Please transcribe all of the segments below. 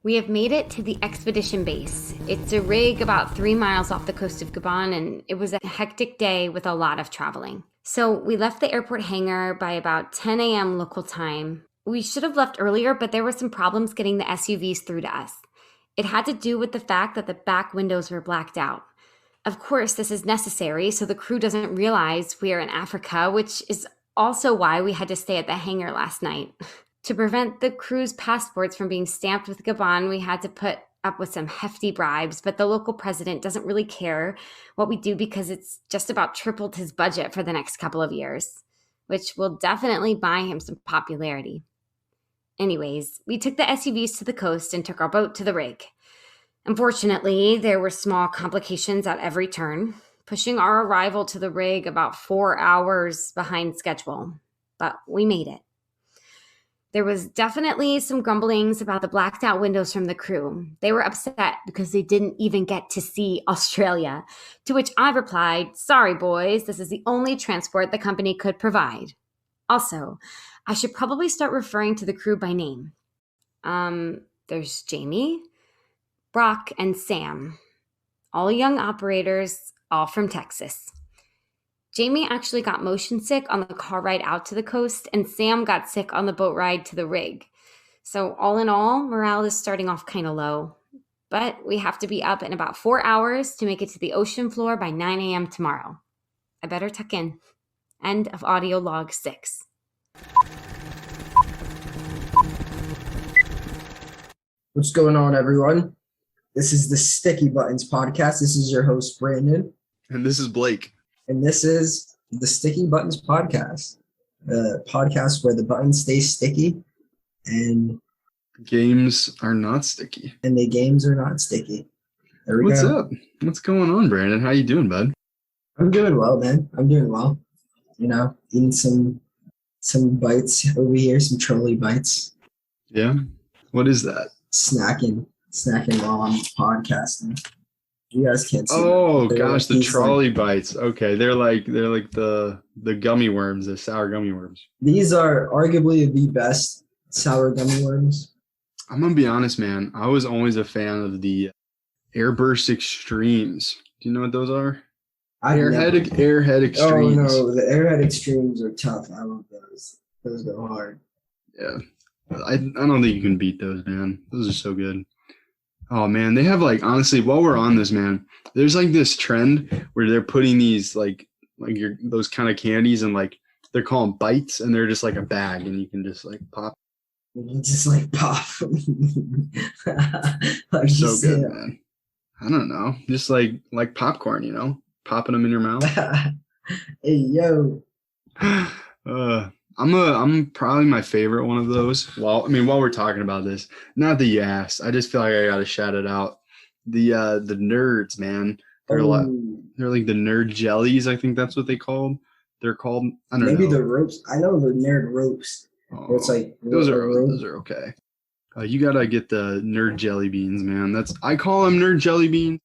We have made it to the expedition base. It's a rig about 3 miles off the coast of Gabon, and it was a hectic day with a lot of traveling. So we left the airport hangar by about 10 a.m. local time. We should have left earlier, but there were some problems getting the SUVs through to us. It had to do with the fact that the back windows were blacked out. Of course, this is necessary so the crew doesn't realize we are in Africa, which is also why we had to stay at the hangar last night. To prevent the crew's passports from being stamped with Gabon, we had to put up with some hefty bribes, but the local president doesn't really care what we do because it's just about tripled his budget for the next couple of years, which will definitely buy him some popularity. Anyways, we took the SUVs to the coast and took our boat to the rig. Unfortunately, there were small complications at every turn, pushing our arrival to the rig about 4 hours behind schedule, but we made it. There was definitely some grumblings about the blacked out windows from the crew. They were upset because they didn't even get to see Australia, to which I replied, "Sorry, boys, this is the only transport the company could provide." Also, I should probably start referring to the crew by name. There's Jamie, Brock, and Sam, all young operators, all from Texas. Jamie actually got motion sick on the car ride out to the coast, and Sam got sick on the boat ride to the rig. So all in all, morale is starting off kind of low. But we have to be up in about 4 hours to make it to the ocean floor by 9 a.m. tomorrow. I better tuck in. End of audio log 6. What's going on, everyone? This is the Sticky Buttons podcast. This is your host, Brandon. And this is Blake. And this is the Sticky Buttons podcast, the podcast where the buttons stay sticky and games are not sticky. And the games are not sticky. There we What's go. up? What's going on, Brandon? How you doing, bud? I'm doing well, man. I'm doing well. You know, eating some bites over here, some trolley bites. Yeah? What is that? Snacking while I'm podcasting. You guys can't see. Oh gosh, the trolley bites. Okay, they're like the gummy worms, the sour gummy worms. These are arguably the best sour gummy worms. I'm gonna be honest, man. I was always a fan of the Airburst Extremes. Do you know what those are? Airhead Extremes. Oh no, the Airhead Extremes are tough. I love those. Those go hard. Yeah, I don't think you can beat those, man. Those are so good. Oh man, they have honestly, while we're on this, man, there's this trend where they're putting these those kind of candies and they're called bites, and they're just a bag, and you can just pop. You just pop. So good, man. I don't know, just like popcorn, popping them in your mouth. Hey yo. I'm probably my favorite one of those. While we're talking about this, not the Yas. I just feel like I gotta shout it out. The nerds, man. They're like the nerd jellies. I think that's what they're called. I don't know. Maybe the ropes. I know the nerd ropes. Oh, it's those are okay. You gotta get the nerd jelly beans, man. I call them nerd jelly beans.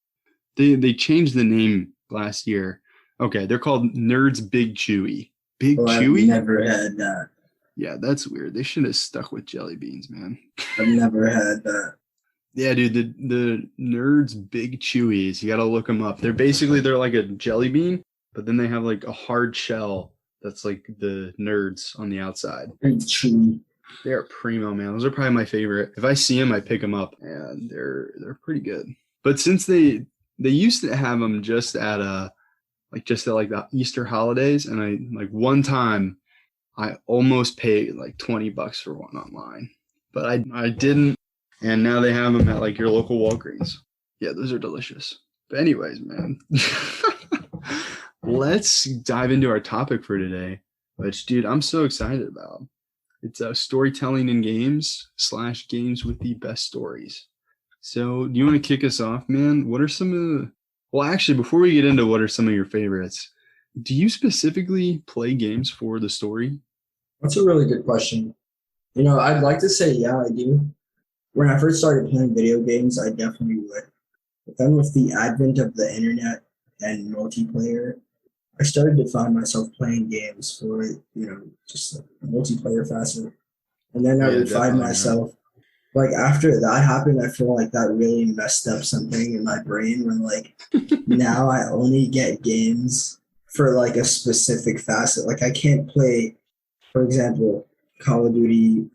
They changed the name last year. Okay, they're called Nerds Big Chewy. Chewy? I've never had that. Yeah, that's weird. They should have stuck with jelly beans, man. I've never had that. Yeah, dude, the Nerds Big Chewies. You gotta look them up. They're like a jelly bean, but then they have a hard shell that's like the nerds on the outside. Very chewy. They're primo, man. Those are probably my favorite. If I see them, I pick them up, and they're pretty good. But since they used to have them just at the Easter holidays, and I one time I almost paid $20 for one online, but I didn't, and now they have them at your local Walgreens. Yeah, those are delicious. But anyways, man, let's dive into our topic for today, which, dude, I'm so excited about. It's storytelling in games / games with the best stories. So do you want to kick us off, man? What are some of the... Well, actually, before we get into what are some of your favorites, do you specifically play games for the story? That's a really good question. I'd like to say, yeah, I do. When I first started playing video games, I definitely would. But then with the advent of the internet and multiplayer, I started to find myself playing games for, just multiplayer facet. And then I would find myself Like after that happened, I feel like that really messed up something in my brain when like now I only get games for like a specific facet. Like I can't play, for example, Call of Duty,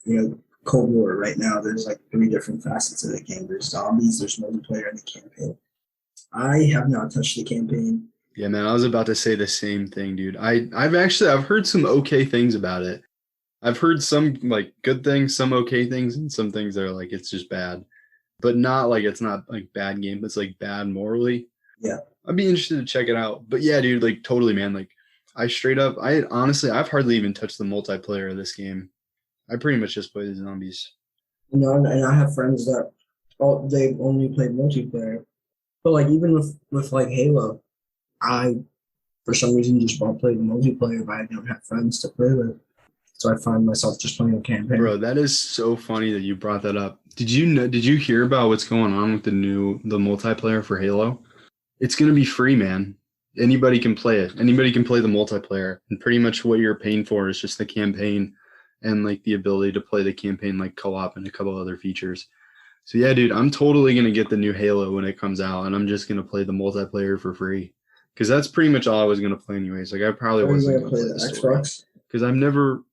Cold War right now. There's like 3 different facets of the game. There's zombies, there's multiplayer, and the campaign. I have not touched the campaign. Yeah, man, I was about to say the same thing, dude. I've heard some okay things about it. I've heard some like good things, some okay things, and some things that are like it's just bad. But not like it's not like bad game, but it's like bad morally. Yeah. I'd be interested to check it out. But yeah, dude, like totally, man. Like I honestly I've hardly even touched the multiplayer of this game. I pretty much just play the zombies. And I have friends that they've only played multiplayer. But like even with like Halo, I for some reason just won't play the multiplayer if I don't have friends to play with. So I find myself just playing a campaign. Bro, that is so funny that you brought that up. Did you hear about what's going on with the multiplayer for Halo? It's gonna be free, man. Anybody can play it. Anybody can play the multiplayer. And pretty much what you're paying for is just the campaign and like the ability to play the campaign like co-op and a couple other features. So yeah, dude, I'm totally gonna get the new Halo when it comes out, and I'm just gonna play the multiplayer for free. Because that's pretty much all I was gonna play anyways. Like I probably wasn't gonna play the Xbox. Because I've never.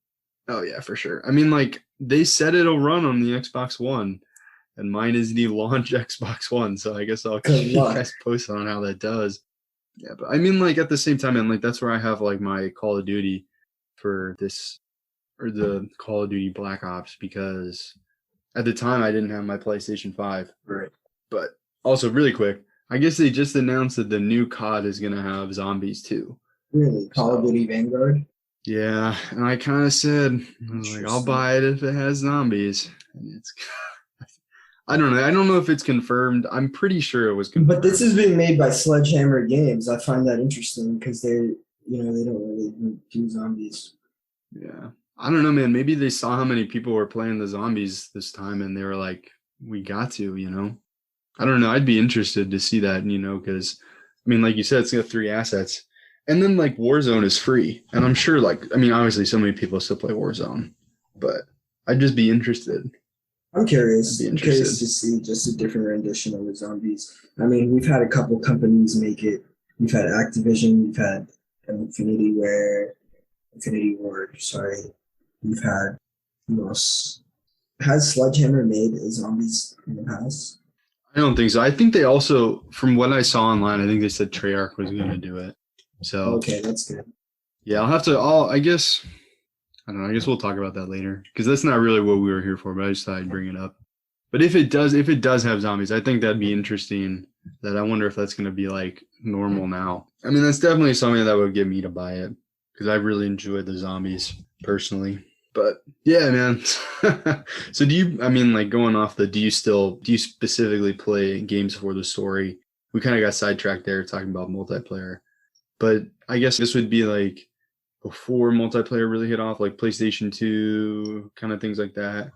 Oh yeah, for sure. I mean, like they said it'll run on the Xbox One, and mine is the launch Xbox One. So I guess I'll keep you guys posted on how that does. Yeah, but I mean, like at the same time, and like that's where I have like my Call of Duty for this, or the Call of Duty Black Ops, because at the time I didn't have my PlayStation 5. Right. But also, really quick, I guess they just announced that the new COD is gonna have zombies too. Really, Call of Duty Vanguard. Yeah, and I kind of said, I was like, I'll buy it if it has zombies. And it's, I don't know. I don't know if it's confirmed. I'm pretty sure it was confirmed. But this is being made by Sledgehammer Games. I find that interesting because they don't really do zombies. Yeah. I don't know, man. Maybe they saw how many people were playing the zombies this time and they were like, we got to, I don't know. I'd be interested to see that, because, I mean, like you said, it's got 3 assets. And then like Warzone is free. And I'm sure obviously so many people still play Warzone, but I'd just be interested. I'm curious. I'm curious to see just a different rendition of the zombies. I mean, we've had a couple companies make it. We've had Activision, we've had Infinity Ward, sorry. We've had who else? Has Sledgehammer made zombies in the past? I don't think so. I think they also, from what I saw online, I think they said Treyarch was going to do it. So okay, that's good. Yeah, I guess we'll talk about that later because that's not really what we were here for, but I just thought I'd bring it up. But if it does have zombies, I think that'd be interesting. That I wonder if that's going to be like normal now. I mean, that's definitely something that would get me to buy it because I really enjoy the zombies personally. But yeah, man. So going off do you specifically play games for the story? We kind of got sidetracked there talking about multiplayer. But I guess this would be like before multiplayer really hit off, like PlayStation 2, kind of things like that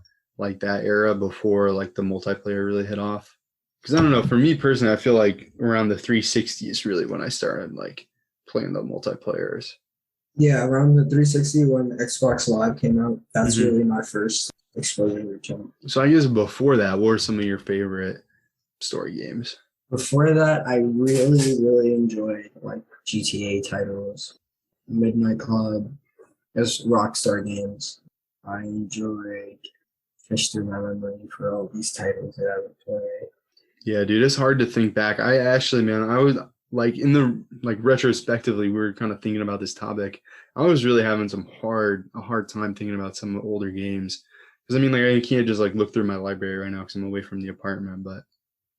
era before like the multiplayer really hit off. Because I don't know, for me personally, I feel like around the 360 is really when I started like playing the multiplayers. Yeah, around the 360 when Xbox Live came out, that's really my first exposure to it. So I guess before that, what were some of your favorite story games? Before that, I really, really enjoyed like GTA titles, Midnight Club, as Rockstar games. I enjoyed Fish Through My Memory for all these titles that I would play. Yeah, dude, it's hard to think back. I actually, man, I was like retrospectively, we were kind of thinking about this topic. I was really having a hard time thinking about some older games. Because I mean, like I can't just like look through my library right now because I'm away from the apartment, but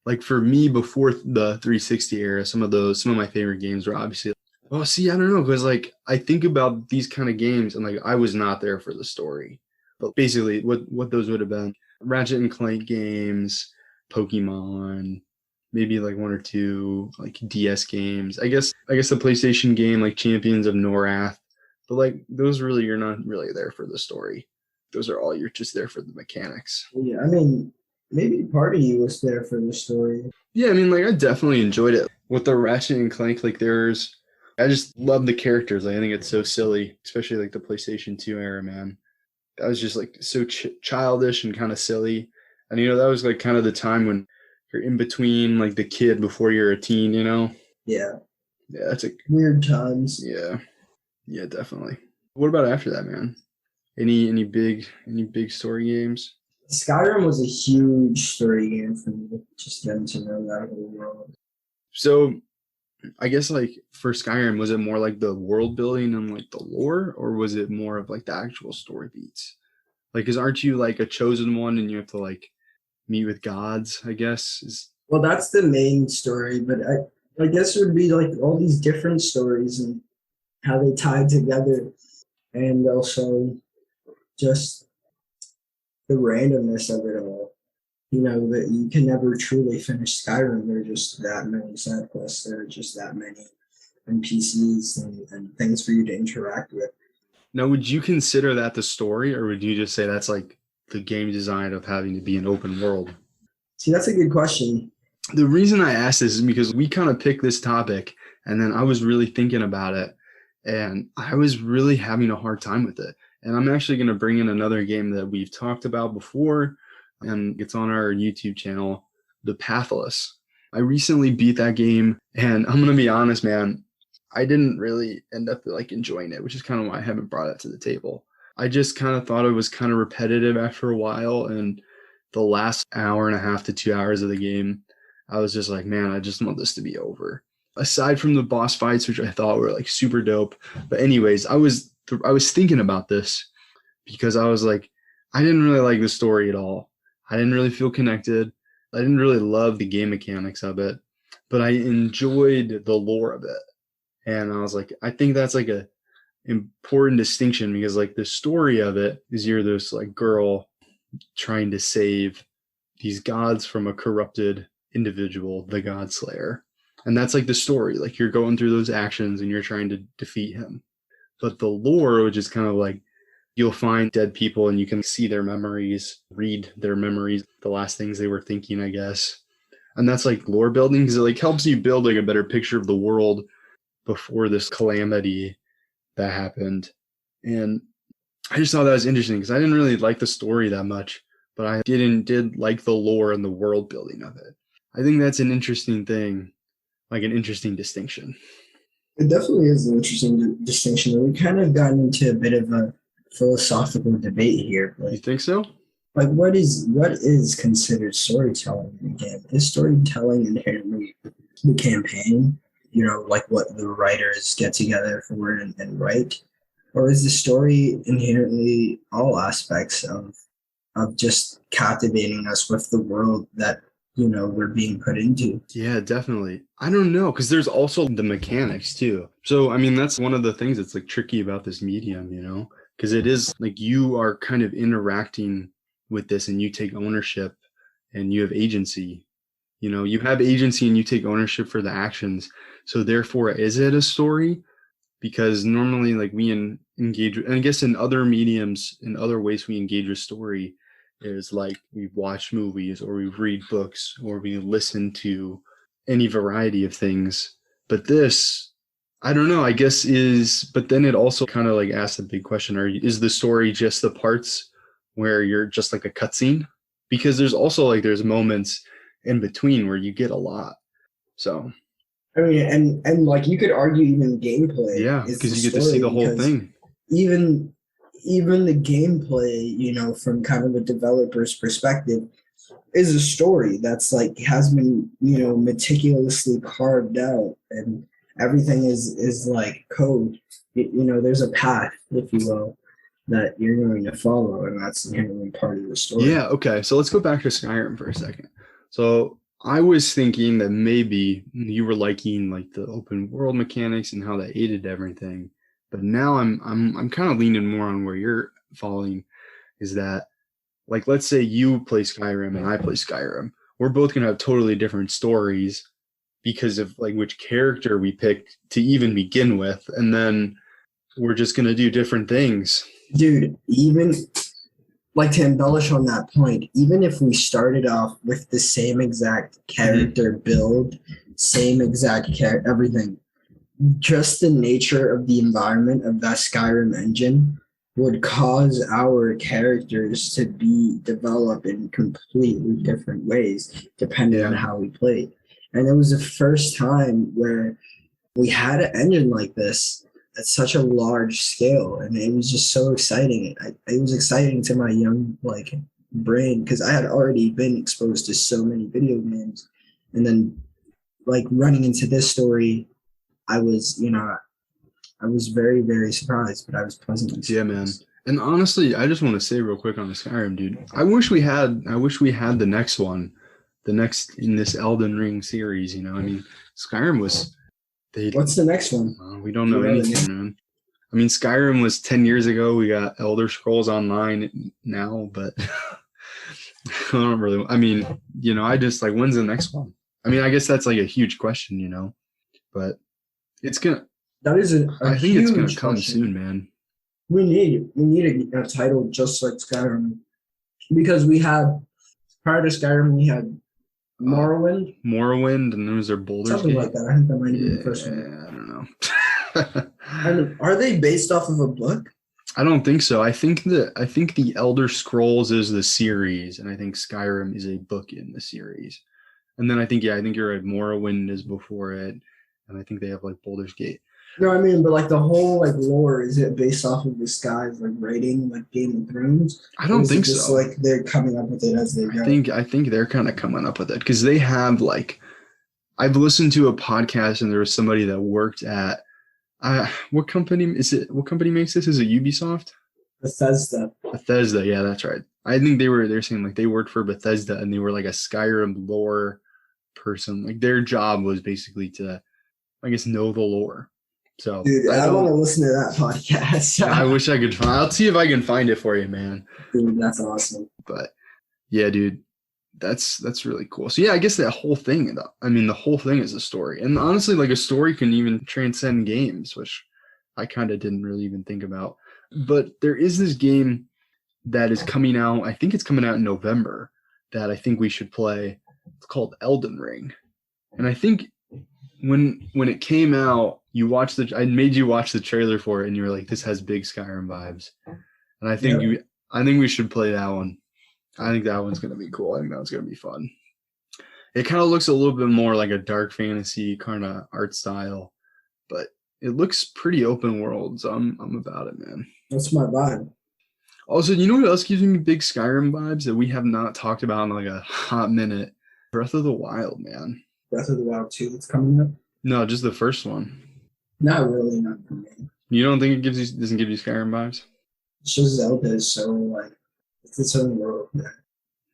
like for me, before the 360 era, some of my favorite games were obviously. Well, see, I don't know, because like I think about these kind of games, and like I was not there for the story, but basically, what those would have been: Ratchet and Clank games, Pokemon, maybe like 1 or 2 like DS games. I guess the PlayStation game like Champions of Norath, but like those really you're not really there for the story. Those are all you're just there for the mechanics. Yeah, I mean. Maybe part of you was there for the story. Yeah, I mean, like, I definitely enjoyed it. With the Ratchet and Clank, like, I just love the characters. Like, I think it's so silly, especially, like, the PlayStation 2 era, man. That was just, like, so childish and kind of silly. And that was like kind of the time when you're in between like the kid before you're a teen, Yeah. Yeah, that's a Weird times. yeah. Yeah, definitely. What about after that, man? Any big story games? Skyrim was a huge story game for me, just getting to know that whole world. So I guess like for Skyrim, was it more like the world building and like the lore, or was it more of like the actual story beats? Like, cause aren't you like a chosen one and you have to like meet with gods, I guess? Well, that's the main story, but I guess it would be like all these different stories and how they tie together, and also just the randomness of it all. That you can never truly finish Skyrim. There are just that many side quests. There are just that many NPCs and things for you to interact with. Now, would you consider that the story, or would you just say that's like the game design of having to be an open world? See, that's a good question. The reason I asked this is because we kind of picked this topic, and then I was really thinking about it, and I was really having a hard time with it. And I'm actually going to bring in another game that we've talked about before, and it's on our YouTube channel, The Pathologist. I recently beat that game, and I'm going to be honest, man, I didn't really end up like enjoying it, which is kind of why I haven't brought it to the table. I just kind of thought it was kind of repetitive after a while, and the last hour and a half to 2 hours of the game, I was just like, man, I just want this to be over. Aside from the boss fights, which I thought were like super dope. But anyways, I was thinking about this because I was like, I didn't really like the story at all. I didn't really feel connected. I didn't really love the game mechanics of it, but I enjoyed the lore of it. And I was like, I think that's like a important distinction, because like the story of it is you're this like girl trying to save these gods from a corrupted individual, the God Slayer. And that's like the story. Like you're going through those actions and you're trying to defeat him. But the lore, which is kind of like you'll find dead people and you can see their memories, read their memories, the last things they were thinking, I guess. And that's like lore building, because it like helps you build like a better picture of the world before this calamity that happened. And I just thought that was interesting because I didn't really like the story that much, but I did like the lore and the world building of it. I think that's an interesting thing, like an interesting distinction. It definitely is an interesting distinction. We kind of gotten into a bit of a philosophical debate here. You think so? Like, what is considered storytelling in the game? Is storytelling inherently the campaign? Like what the writers get together for and write? Or is the story inherently all aspects of just captivating us with the world that, we're being put into? Yeah, definitely. I don't know, because there's also the mechanics too. So, I mean, that's one of the things that's like tricky about this medium, because it is like you are kind of interacting with this and you take ownership and you have agency. You have agency and you take ownership for the actions. So therefore, is it a story? Because normally like we engage, and I guess in other mediums, in other ways we engage with story is like we watch movies or we read books or we listen to any variety of things. But this, I don't know, I guess but then it also kind of like asks a big question. Is the story just the parts where you're just like a cutscene? Because there's moments in between where you get a lot. So I mean, and like you could argue even gameplay. Yeah, because you get to see the whole thing. Even the gameplay, from kind of a developer's perspective, is a story that's like has been, meticulously carved out, and everything is like code. There's a path, if you will, that you're going to follow, and that's inherently part of the story. Yeah, okay. So let's go back to Skyrim for a second. So I was thinking that maybe you were liking like the open world mechanics and how that aided everything. But now I'm kind of leaning more on where you're falling, is that like let's say you play Skyrim and I play Skyrim. We're both gonna have totally different stories because of like which character we picked to even begin with, and then we're just gonna do different things. Dude, even like to embellish on that point, even if we started off with the same exact character build, same exact everything, just the nature of the environment of that Skyrim engine would cause our characters to be developed in completely different ways depending on how we played. And it was the first time where we had an engine like this at such a large scale, and it was just so exciting. It was exciting to my young brain because I had already been exposed to so many video games, and then running into this story, I was very, very surprised, but I was pleasantly surprised. Yeah, man. And honestly, I just want to say real quick on the Skyrim, dude. I wish we had the next one, in this Elden Ring series. I mean, Skyrim was. What's the next one? We don't know anything, man. I mean, Skyrim was 10 years ago. We got Elder Scrolls Online now, but I don't really. I mean, I just when's the next one? I mean, I guess that's a huge question, but it's gonna. That is I think it's gonna come question. soon, man. We need a title just like Skyrim, because we had prior to Skyrim we had Morrowind, and then was there Baldur's something Gate? like that. I think that might be the first one. Yeah, I don't know. I mean, are they based off of a book? I don't think so. I think the Elder Scrolls is the series, and I think Skyrim is a book in the series. And then I think you're right. Morrowind is before it, and I think they have Baldur's Gate. No, I mean, but the whole lore, is it based off of this guy's writing Game of Thrones? I don't think so. They're coming up with it as they go. I think they're kind of coming up with it because they have I've listened to a podcast and there was somebody that worked at what company is it? What company makes this? Is it Ubisoft? Bethesda, yeah, that's right. I think they're saying they worked for Bethesda and they were a Skyrim lore person. Their job was basically to, I guess, know the lore. So, dude, I want to listen to that podcast. I wish I could I'll see if I can find it for you, man. Dude, that's awesome. But yeah, dude, that's really cool. So yeah, I guess that whole thing, the whole thing is a story. And honestly, a story can even transcend games, which I kind of didn't really even think about. But there is this game that is coming out. I think it's coming out in November that I think we should play. It's called Elden Ring. And I think when it came out, I made you watch the trailer for it, and you were like, "This has big Skyrim vibes." And I think we should play that one. I think that one's gonna be cool. I think that one's gonna be fun. It kind of looks a little bit more like a dark fantasy kind of art style, but it looks pretty open world. So I'm about it, man. That's my vibe. Also, you know what else gives me big Skyrim vibes that we have not talked about in a hot minute? Breath of the Wild, man. Breath of the Wild 2 that's coming up? No, just the first one. Not really, not for me. You don't think doesn't give you Skyrim vibes? It's just Zelda is so it's its own world, man.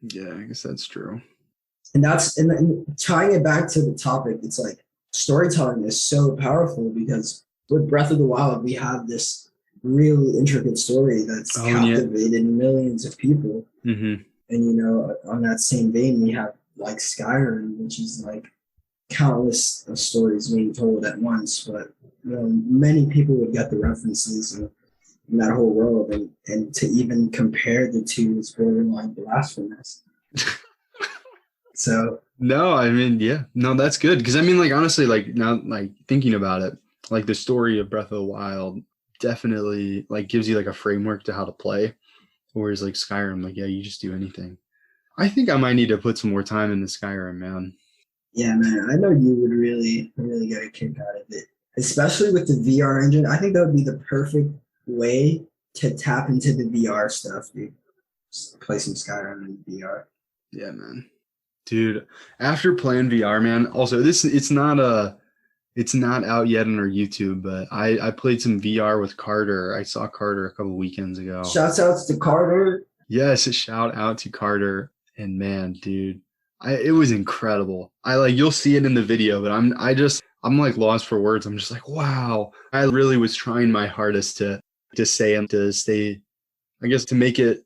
Yeah, I guess that's true. And tying it back to the topic, it's storytelling is so powerful because with Breath of the Wild, we have this really intricate story that's captivated millions of people. Mm-hmm. And, on that same vein, we have Skyrim, which is countless of stories being told at once, but many people would get the references in that whole world, and to even compare the two is borderline blasphemous. So no, I mean, yeah, no, that's good because I mean, honestly, now, thinking about it, the story of Breath of the Wild definitely gives you a framework to how to play, whereas Skyrim, yeah, you just do anything. I think I might need to put some more time into Skyrim, man. Yeah, man, I know you would really, really get a kick out of it, especially with the VR engine. I think that would be the perfect way to tap into the VR stuff, dude. Just play some Skyrim in VR. Yeah, man. Dude, after playing VR, man, also it's not out yet on our YouTube, but I played some VR with Carter. I saw Carter a couple weekends ago. Shouts outs to Carter. Yes, a shout out to Carter. And man, dude, it was incredible. You'll see it in the video, but I'm lost for words. I'm just wow. I really was trying my hardest to say and to stay, I guess, to make it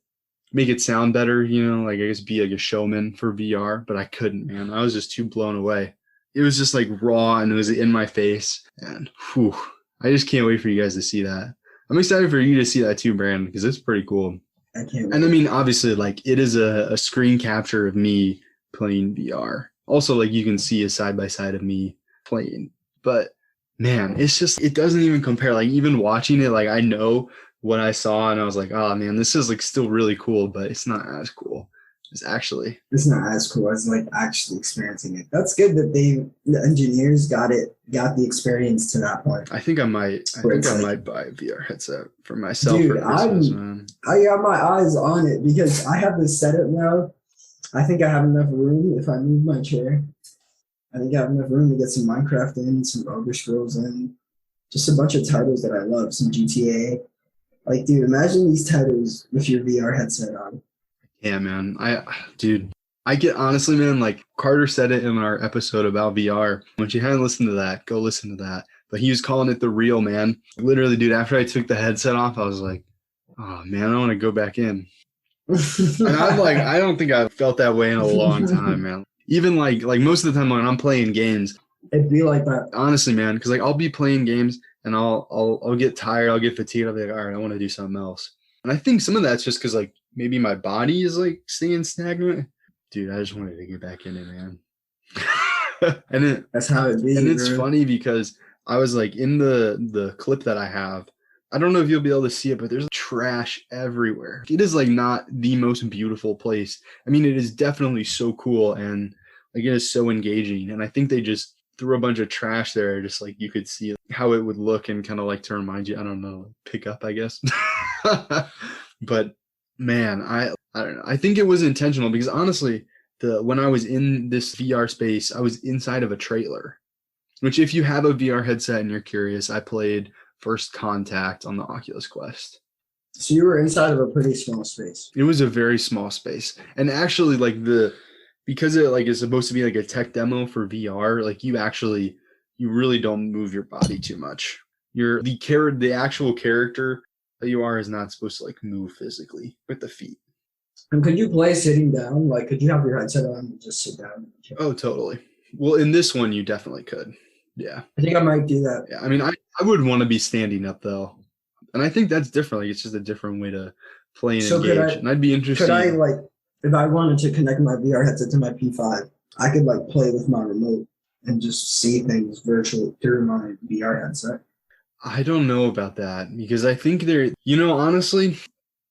sound better, I guess be a showman for VR, but I couldn't, man. I was just too blown away. It was just raw and it was in my face, and whew, I just can't wait for you guys to see that. I'm excited for you to see that too, Brandon, because it's pretty cool. I can't wait. And I mean, obviously, it is a screen capture of me playing VR. Also, you can see a side by side of me playing, but man, it's just, it doesn't even compare. Even watching it, I know what I saw, and I was like, oh man, this is like still really cool, but it's not as cool. It's not as cool as like actually experiencing it. That's good that the engineers got the experience to that point. I think I might buy a VR headset for myself Dude, for Christmas, man. I got my eyes on it because I have this setup now. I think I have enough room if I move my chair. I think I have enough room to get some Minecraft in, some Elder Scrolls in, just a bunch of titles that I love, some GTA. Like, dude, imagine these titles with your VR headset on. Yeah, man. I get honestly, man, like Carter said it in our episode about VR. When you hadn't listened to that, go listen to that. But he was calling it the real, man. Literally, dude, after I took the headset off, I was like, oh man, I want to go back in. And I'm like, I don't think I've felt that way in a long time, man. Even like most of the time when I'm playing games, it'd be like that. Honestly, man, because like I'll be playing games and I'll get tired, I'll get fatigued, I'll be like, all right, I want to do something else. And I think some of that's just because like maybe my body is like staying stagnant. Dude, I just wanted to get back in it, man. That's how it be. And it's funny because I was like in the clip that I have, I don't know if you'll be able to see it, but there's trash everywhere. It is like not the most beautiful place. I mean, it is definitely so cool and like it is so engaging. And I think they just threw a bunch of trash there, just like you could see how it would look and kind of like to remind you, I don't know, pick up, I guess. But man, I don't know. I think it was intentional because honestly, when I was in this VR space, I was inside of a trailer. Which if you have a VR headset and you're curious, I played First Contact on the Oculus Quest. So you were inside of a pretty small space. It was a very small space. And actually like because it like is supposed to be like a tech demo for VR, like you really don't move your body too much. The actual character that you are is not supposed to like move physically with the feet. And could you play sitting down? Like could you have your headset on and just sit down? Oh, totally. Well, in this one you definitely could. Yeah. I think I might do that. Yeah. I mean, I would want to be standing up though. And I think that's different. Like it's just a different way to play and engage. And I'd be interested. Could I like, if I wanted to connect my VR headset to my P5, I could like play with my remote and just see things virtually through my VR headset? I don't know about that because I think honestly,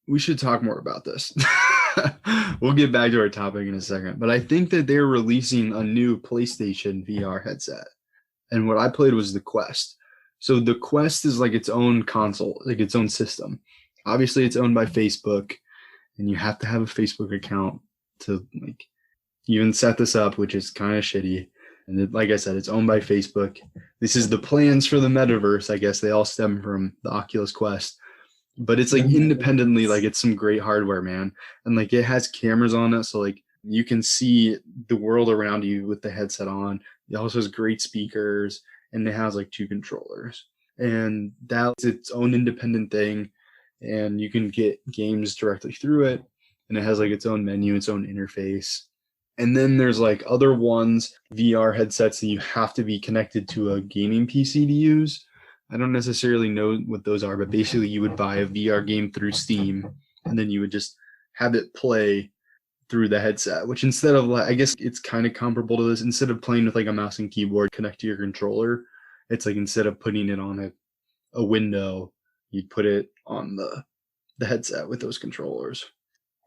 we should talk more about this. We'll get back to our topic in a second. But I think that they're releasing a new PlayStation VR headset. And what I played was the Quest. So the Quest is like its own console, like its own system. Obviously, it's owned by Facebook, and you have to have a Facebook account to like even set this up, which is kind of shitty. And like I said, it's owned by Facebook. This is the plans for the metaverse. I guess they all stem from the Oculus Quest. But it's like independently, like it's some great hardware, man. And like it has cameras on it, so like you can see the world around you with the headset on. It also has great speakers, and it has like 2 controllers. And that's its own independent thing, and you can get games directly through it. And it has like its own menu, its own interface. And then there's like other ones, VR headsets that you have to be connected to a gaming PC to use. I don't necessarily know what those are, but basically you would buy a VR game through Steam, and then you would just have it play through the headset, which instead of like, I guess it's kind of comparable to this. Instead of playing with like a mouse and keyboard connect to your controller, it's like instead of putting it on a window, you'd put it on the headset with those controllers.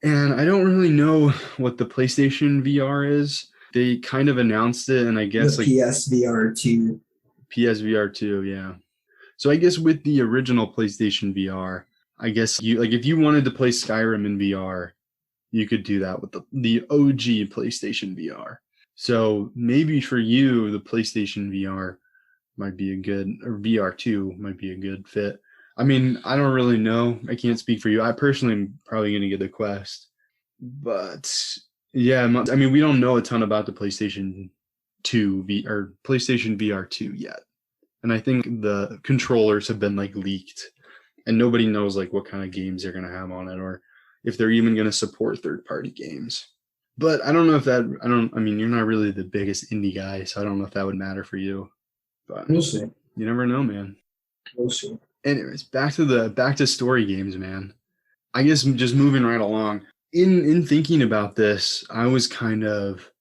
And I don't really know what the PlayStation VR is. They kind of announced it, and I guess the like PSVR 2. PSVR 2, yeah. So I guess with the original PlayStation VR, I guess if you wanted to play Skyrim in VR, you could do that with the OG PlayStation VR. So maybe for you, the PlayStation VR might be or VR 2 might be a good fit. I mean, I don't really know. I can't speak for you. I personally am probably going to get the Quest. But yeah, I mean, we don't know a ton about the PlayStation 2 or PlayStation VR 2 yet. And I think the controllers have been like leaked, and nobody knows like what kind of games they're going to have on it, or if they're even going to support third-party games. But I don't know if I mean, you're not really the biggest indie guy, so I don't know if that would matter for you. But we'll see. You never know, man. We'll see. Anyways, back to story games, man. I guess just moving right along. In thinking about this, I was kind of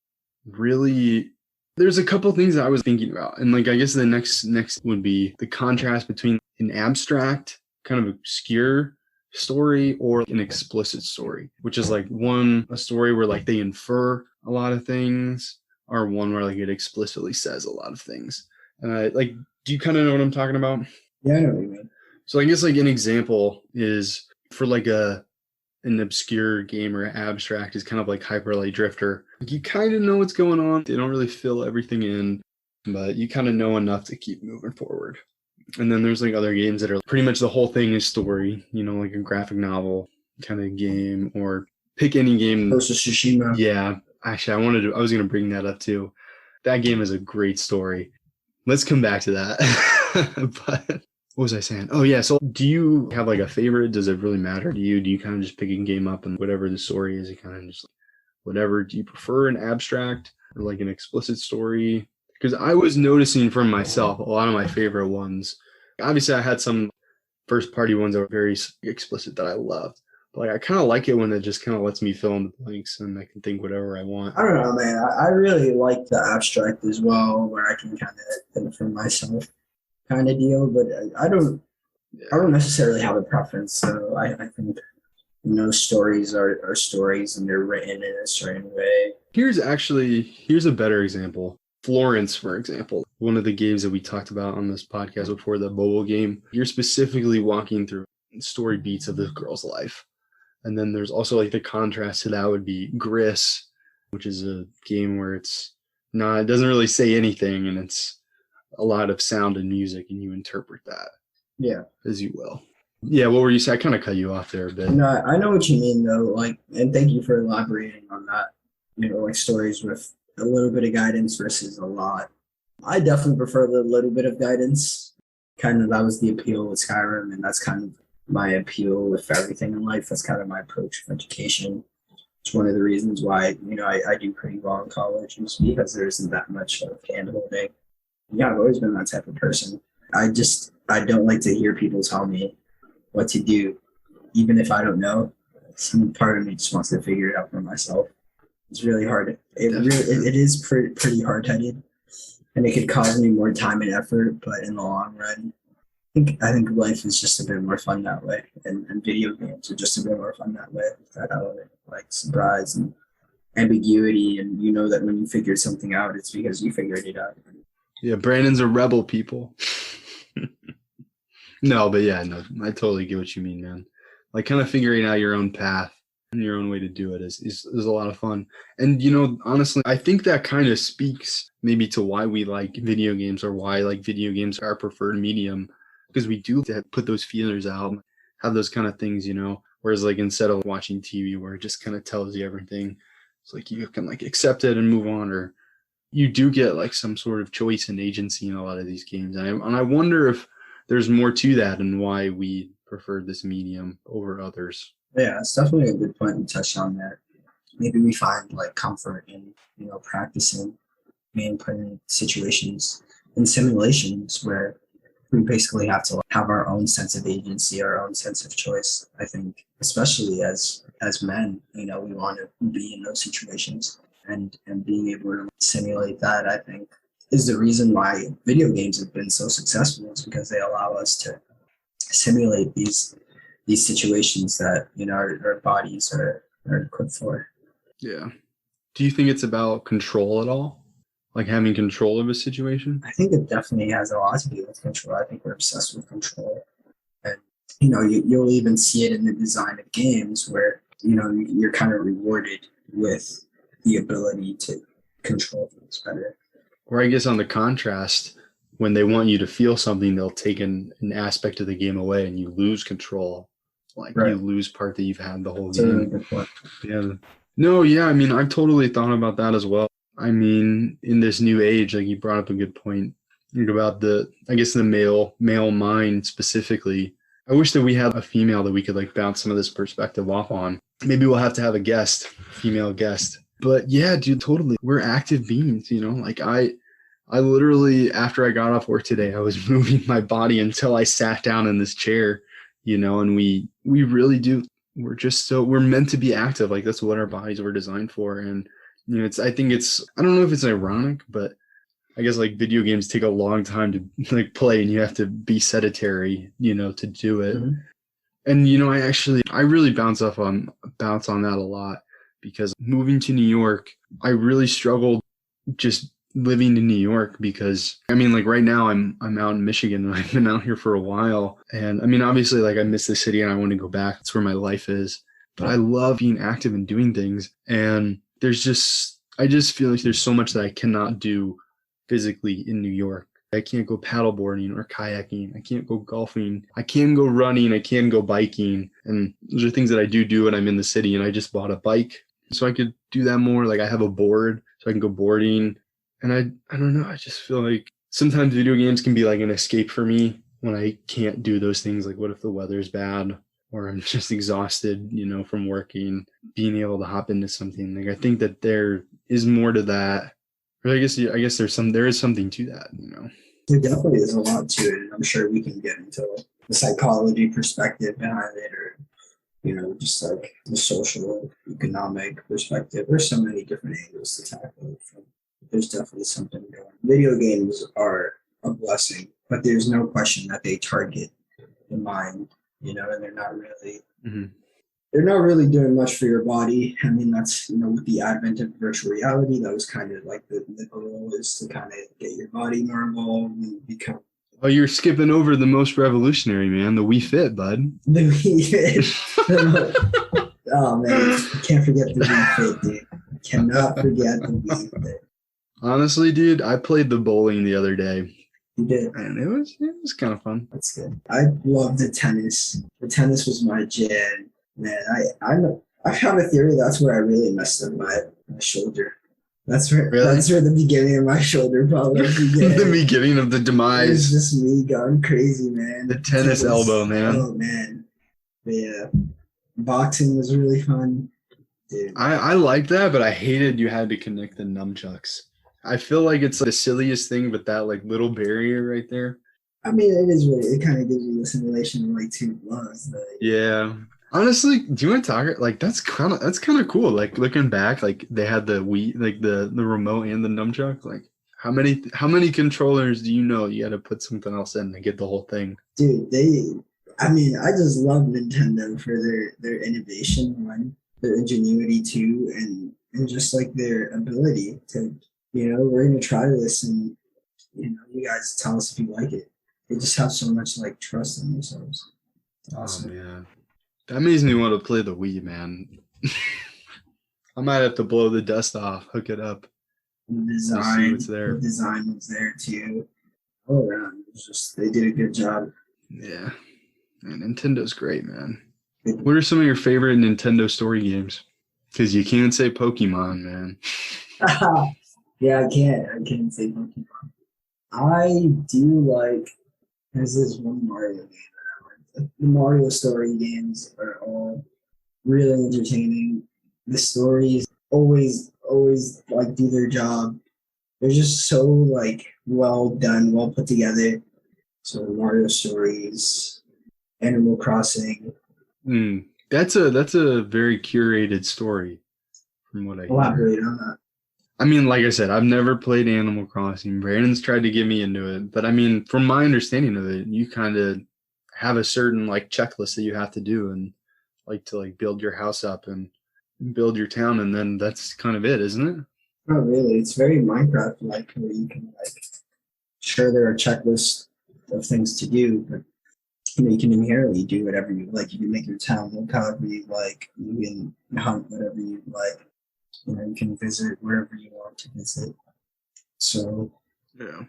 really, there's a couple things that I was thinking about. And like, I guess the next would be the contrast between an abstract kind of obscure story or an explicit story, which is like a story where like they infer a lot of things, or one where like it explicitly says a lot of things. Like, do you kind of know what I'm talking about? Yeah, I know what you mean. So I guess like an example is for like an obscure game or abstract is kind of like Hyper Light Drifter. Like you kind of know what's going on. They don't really fill everything in, but you kind of know enough to keep moving forward. And then there's like other games that are pretty much the whole thing is story, like a graphic novel kind of game, or pick any game. Ghost of Tsushima. Yeah, actually, I was going to bring that up too. That game is a great story. Let's come back to that. But what was I saying? Oh yeah. So do you have like a favorite? Does it really matter to you? Do you kind of just pick a game up and whatever the story is, you kind of just whatever? Do you prefer an abstract or like an explicit story? Because I was noticing from myself, a lot of my favorite ones, obviously I had some first party ones that were very explicit that I loved. But like I kind of like it when it just kind of lets me fill in the blanks and I can think whatever I want. I don't know, man. I really like the abstract as well, where I can kind of think for myself kind of deal. But I don't necessarily have a preference. So I think, stories are stories and they're written in a certain way. Here's a better example. Florence, for example, one of the games that we talked about on this podcast before, the mobile game, you're specifically walking through story beats of this girl's life. And then there's also like the contrast to that would be Gris, which is a game where it doesn't really say anything and it's a lot of sound and music and you interpret that. Yeah. As you will. Yeah, what were you saying? I kind of cut you off there a bit. No, I know what you mean though. And thank you for elaborating on that. Like stories with a little bit of guidance versus a lot. I definitely prefer the little bit of guidance. Kind of that was the appeal with Skyrim, and that's kind of my appeal with everything in life. That's kind of my approach of education. It's one of the reasons why, I do pretty well in college, is because there isn't that much of hand-holding. Yeah, I've always been that type of person. I don't like to hear people tell me what to do, even if I don't know. Some part of me just wants to figure it out for myself. It's really hard. It is pretty hard-headed, and it could cause me more time and effort. But in the long run, I think life is just a bit more fun that way, and video games are just a bit more fun that way. That element, like surprise and ambiguity, and that when you figure something out, it's because you figured it out. Yeah, Brandon's a rebel, people. No, but yeah, no, I totally get what you mean, man. Like kind of figuring out your own path and your own way to do it is a lot of fun. And, honestly, I think that kind of speaks maybe to why we like video games, or why like video games are our preferred medium, because we do put those feelers out, have those kind of things, whereas like instead of watching TV where it just kind of tells you everything, it's like you can like accept it and move on, or you do get like some sort of choice and agency in a lot of these games. And I wonder if there's more to that and why we prefer this medium over others. Yeah, it's definitely a good point to touch on there. Maybe we find like comfort in, practicing and putting situations in simulations where we basically have to have our own sense of agency, our own sense of choice. I think, especially as men, we want to be in those situations, and being able to simulate that, I think, is the reason why video games have been so successful, is because they allow us to simulate these situations that our bodies are equipped for. Yeah. Do you think it's about control at all? Like having control of a situation? I think it definitely has a lot to do with control. I think we're obsessed with control. And, you'll even see it in the design of games where, you're kind of rewarded with the ability to control things better. Or I guess on the contrast, when they want you to feel something, they'll take an aspect of the game away and you lose control. Like right. You lose part that you've had the whole That's game. A really good point. Yeah. No, yeah. I mean, I've totally thought about that as well. I mean, in this new age, like you brought up a good point about the male mind specifically. I wish that we had a female that we could like bounce some of this perspective off on. Maybe we'll have to have a female guest. But yeah, dude, totally. We're active beings, like I literally, after I got off work today, I was moving my body until I sat down in this chair, and we really do. We're meant to be active. Like that's what our bodies were designed for. And, I don't know if it's ironic, but I guess like video games take a long time to like play, and you have to be sedentary, to do it. Mhm. And I really bounce on that a lot, because moving to New York, I really struggled just living in New York, because like right now I'm out in Michigan, and I've been out here for a while, and obviously like I miss the city and I want to go back. It's where my life is, but I love being active and doing things. And I just feel like there's so much that I cannot do physically in New York. I can't go paddleboarding or kayaking. I can't go golfing. I can go running. I can go biking. And those are things that I do when I'm in the city. And I just bought a bike so I could do that more. Like I have a board so I can go boarding. And I don't know. I just feel like sometimes video games can be like an escape for me when I can't do those things. Like what if the weather's bad or I'm just exhausted, from working, being able to hop into something. Like I think that there is more to that. Or I guess there is something to that, There definitely is a lot to it, and I'm sure we can get into the psychology perspective behind it, or just like the social, economic perspective. There's so many different angles to tackle it from. There's definitely something going. Video games are a blessing, but there's no question that they target the mind, and they're not really. Mm-hmm. They're not really doing much for your body. That's, with the advent of virtual reality, that was kind of like the goal, is to kind of get your body more involved and become. Oh, you're skipping over the most revolutionary, man. The Wii Fit, bud. The Wii Fit. Oh, man. Can't forget the Wii Fit, dude. Cannot forget the Wii Fit. Honestly, dude, I played the bowling the other day. You did. And it was kind of fun. That's good. I love the tennis. The tennis was my jam. Man, I have a theory that's where I really messed up my shoulder. That's where the beginning of my shoulder problem began. The beginning of the demise. It was just me going crazy, man. The tennis elbow, man. Oh man. But yeah. Boxing was really fun. Dude. I like that, but I hated you had to connect the nunchucks. I feel like it's like the silliest thing, but that like little barrier right there. It is really, it kind of gives you the simulation of like two blows. Yeah. Honestly, do you want to talk? Like that's kind of cool. Like looking back, like they had the Wii, like the remote and the nunchuck. Like how many controllers do you had to put something else in to get the whole thing? Dude, I just love Nintendo for their innovation, their ingenuity too, and just like their ability to, we're gonna try this, and you guys tell us if you like it. They just have so much like trust in themselves. Awesome. Oh man. That makes me want to play the Wii, man. I might have to blow the dust off, hook it up. The design was there too. All around, they did a good job. Yeah, man, Nintendo's great, man. What are some of your favorite Nintendo story games? Because you can't say Pokemon, man. Yeah, I can't say Pokemon. I do like. There's this one Mario game. The Mario story games are all really entertaining. The stories always like do their job. They're just so like well done, well put together. So Mario stories, Animal Crossing. That's a very curated story, from what I hear. Elaborate on that. Like I said, I've never played Animal Crossing. Brandon's tried to get me into it, but from my understanding of it, you kind of have a certain like checklist that you have to do, and like to like build your house up and build your town, and then that's kind of it, isn't it? Not really. It's very Minecraft like, where you can sure there are checklists of things to do, but you can inherently do whatever you like. You can make your town look however you like. You can hunt whatever you like. You can visit wherever you want to visit. So yeah.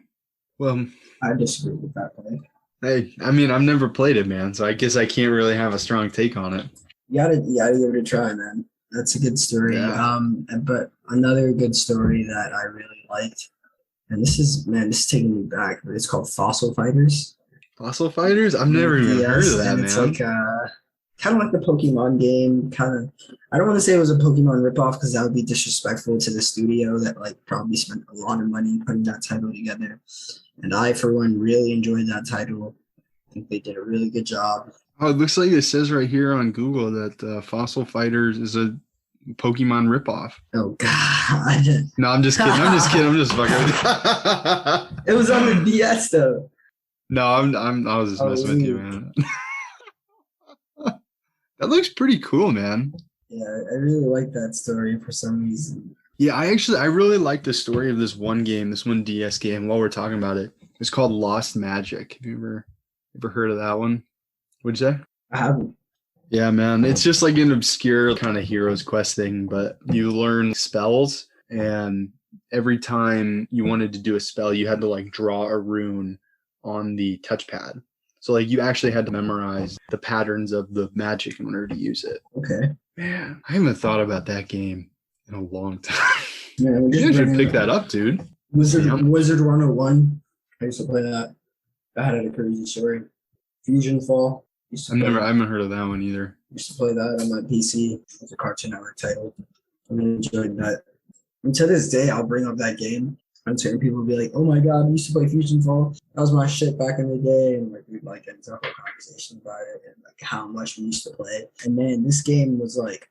Well, I disagree with that play. Hey, I've never played it, man, so I guess I can't really have a strong take on it. You gotta give it a try, man. That's a good story. Yeah. But another good story that I really liked, and this is taking me back, but it's called Fossil Fighters. Fossil Fighters? I've never even heard of that, man. It's like kind of like the Pokemon game. I don't want to say it was a Pokemon ripoff, because that would be disrespectful to the studio that probably spent a lot of money putting that title together. And I, for one, really enjoyed that title. I think they did a really good job. Oh, it looks like it says right here on Google that Fossil Fighters is a Pokemon ripoff. Oh God. No, I'm just kidding. I'm just fucking with you. It was on the DS though. No, I was just messing with you, man. That looks pretty cool, man. Yeah, I really like that story for some reason. Yeah, I really like the story of this one DS game. While we're talking about it, it's called Lost Magic. Have you ever heard of that one? What'd you say? I haven't. Yeah, man. It's just like an obscure kind of hero's quest thing, but you learn spells, and every time you wanted to do a spell, you had to like draw a rune on the touchpad. So like you actually had to memorize the patterns of the magic in order to use it. Okay. Man, I haven't thought about that game in a long time. Yeah, You should pick that up, dude. Wizard 101. I used to play that. That had a crazy story. Fusion Fall. I haven't heard of that one either. Used to play that on my PC. It was a Cartoon Network title. I really enjoyed that. And to this day, I'll bring up that game, and certain people will be like, "Oh my God, I used to play Fusion Fall. That was my shit back in the day." And like we'd like get into a whole conversation about it and like how much we used to play. And man, this game was like,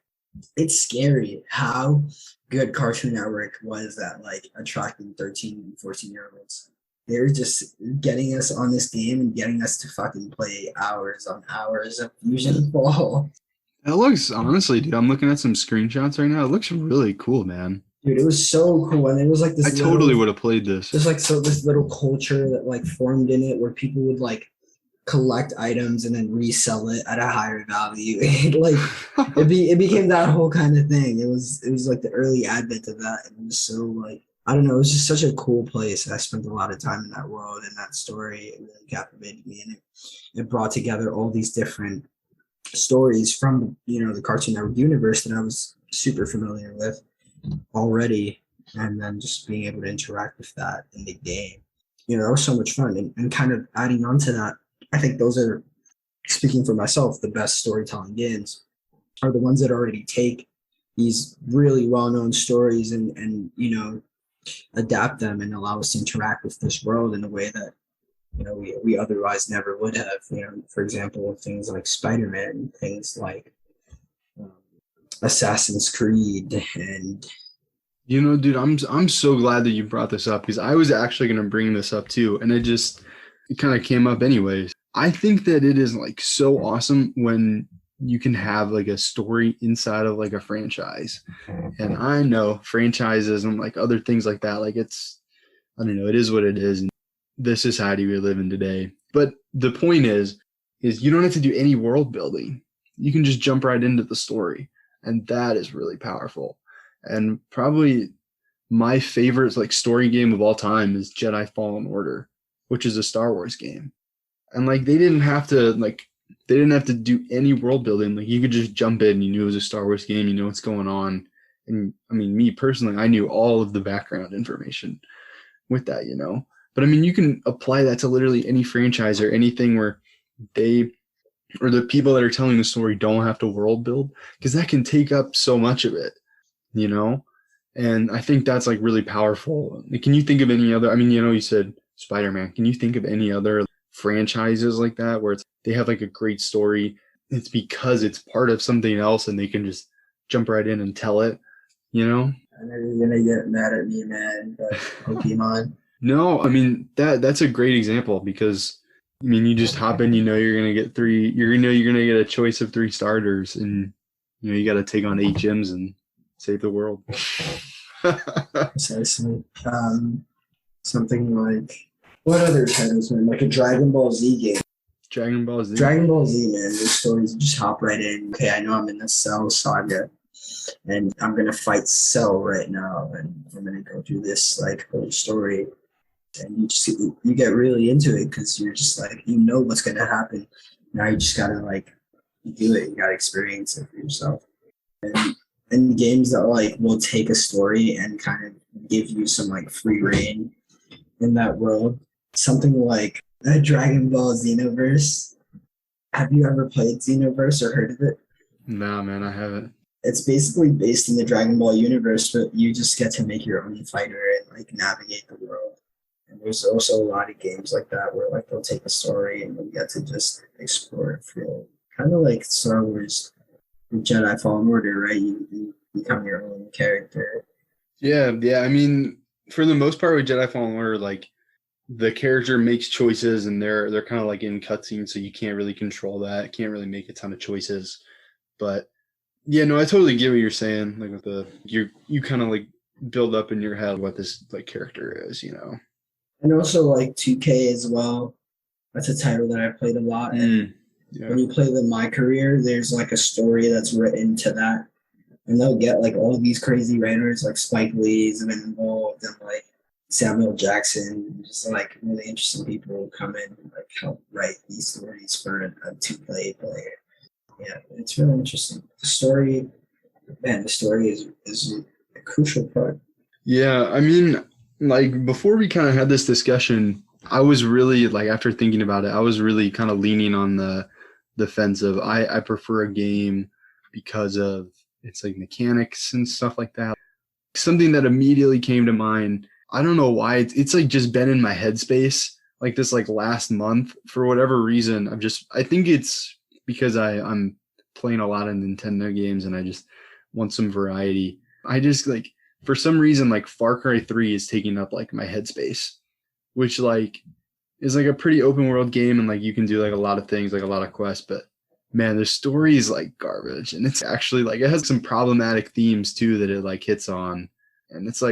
it's scary how good Cartoon Network was at like attracting 13 and 14-year-olds. They were just getting us on this game and getting us to fucking play hours on hours of Fusion Fall. That looks, honestly, dude, I'm looking at some screenshots right now. It looks really cool, man. Dude, it was so cool. And it was like this. I totally would have played this. There's like this little culture that like formed in it where people would like collect items and then resell it at a higher value. It became that whole kind of thing. It was like the early advent of that. And it was so like, I don't know, it was just such a cool place. I spent a lot of time in that world and that story. It really captivated me, and it brought together all these different stories from, the Cartoon Network universe that I was super familiar with already, and then just being able to interact with that in the game. It was so much fun. And kind of adding on to that, I think those are, speaking for myself, the best storytelling games are the ones that already take these really well-known stories and adapt them and allow us to interact with this world in a way that we otherwise never would have. For example, things like Spider-Man, things like Assassin's Creed, and dude, I'm so glad that you brought this up, because I was actually going to bring this up too, and it kind of came up anyways. I think that it is like so awesome when you can have like a story inside of like a franchise. And I know franchises and like other things like that, like I don't know, it is what it is. And this society we live in today. But the point is you don't have to do any world building. You can just jump right into the story. And that is really powerful. And probably my favorite like story game of all time is Jedi Fallen Order, which is a Star Wars game. And like they didn't have to do any world building. Like you could just jump in, you knew it was a Star Wars game, you know what's going on. And I mean, me personally, I knew all of the background information with that, But I mean, you can apply that to literally any franchise or anything where the people that are telling the story don't have to world build, because that can take up so much of it, And I think that's like really powerful. Can you think of any other, I mean, you said Spider-Man. Can you think of any other franchises like that where they have like a great story? It's because it's part of something else and they can just jump right in and tell it, I know you're gonna get mad at me, man, but Pokemon. No, I mean that's a great example, because I mean you just hop in, you're gonna get you're gonna get a choice of 3 starters, and you got to take on 8 gyms and save the world. Precisely. Something like, what other titles, man? Like a Dragon Ball Z game. Dragon Ball Z, man. Those stories, you just hop right in. Okay, I know I'm in the Cell saga, and I'm gonna fight Cell right now, and I'm gonna go through this like whole story. And you get really into it because you're just like, what's gonna happen. Now you just gotta like do it. You gotta experience it for yourself. And games that like will take a story and kind of give you some like free reign in that world. Something like a Dragon Ball Xenoverse. Have you ever played Xenoverse or heard of it? Nah, man, I haven't. It's basically based in the Dragon Ball universe, but you just get to make your own fighter and like navigate the world. And there's also a lot of games like that where like they'll take a story and you get to just explore it for kind of like Star Wars, Jedi Fallen Order, right? You become your own character. Yeah. I mean, for the most part with Jedi Fallen Order, like the character makes choices and they're kind of like in cutscenes, so you can't really control that. Can't really make a ton of choices. But yeah, no, I totally get what you're saying. Like with you kind of like build up in your head what this like character is, you know. And also like 2K as well. That's a title that I played a lot. And when you play the My Career, there's like a story that's written to that. And they'll get like all these crazy writers like Spike Lee's have been involved and like Samuel Jackson, just like really interesting people who come in and like help write these stories for a 2K player. Yeah, it's really interesting. The story is a crucial part. Yeah, I mean, like before we kind of had this discussion, I was really like after thinking about it, I was really kind of leaning on the fence of I prefer a game because of its like mechanics and stuff like that. Something that immediately came to mind, I don't know why, it's like just been in my headspace like this like last month for whatever reason. I think it's because I'm playing a lot of Nintendo games and I just want some variety. I just like for some reason like Far Cry 3 is taking up like my headspace, which like is like a pretty open world game and like you can do like a lot of things, like a lot of quests, but man, the story is like garbage and it's actually like it has some problematic themes too that it like hits on, and it's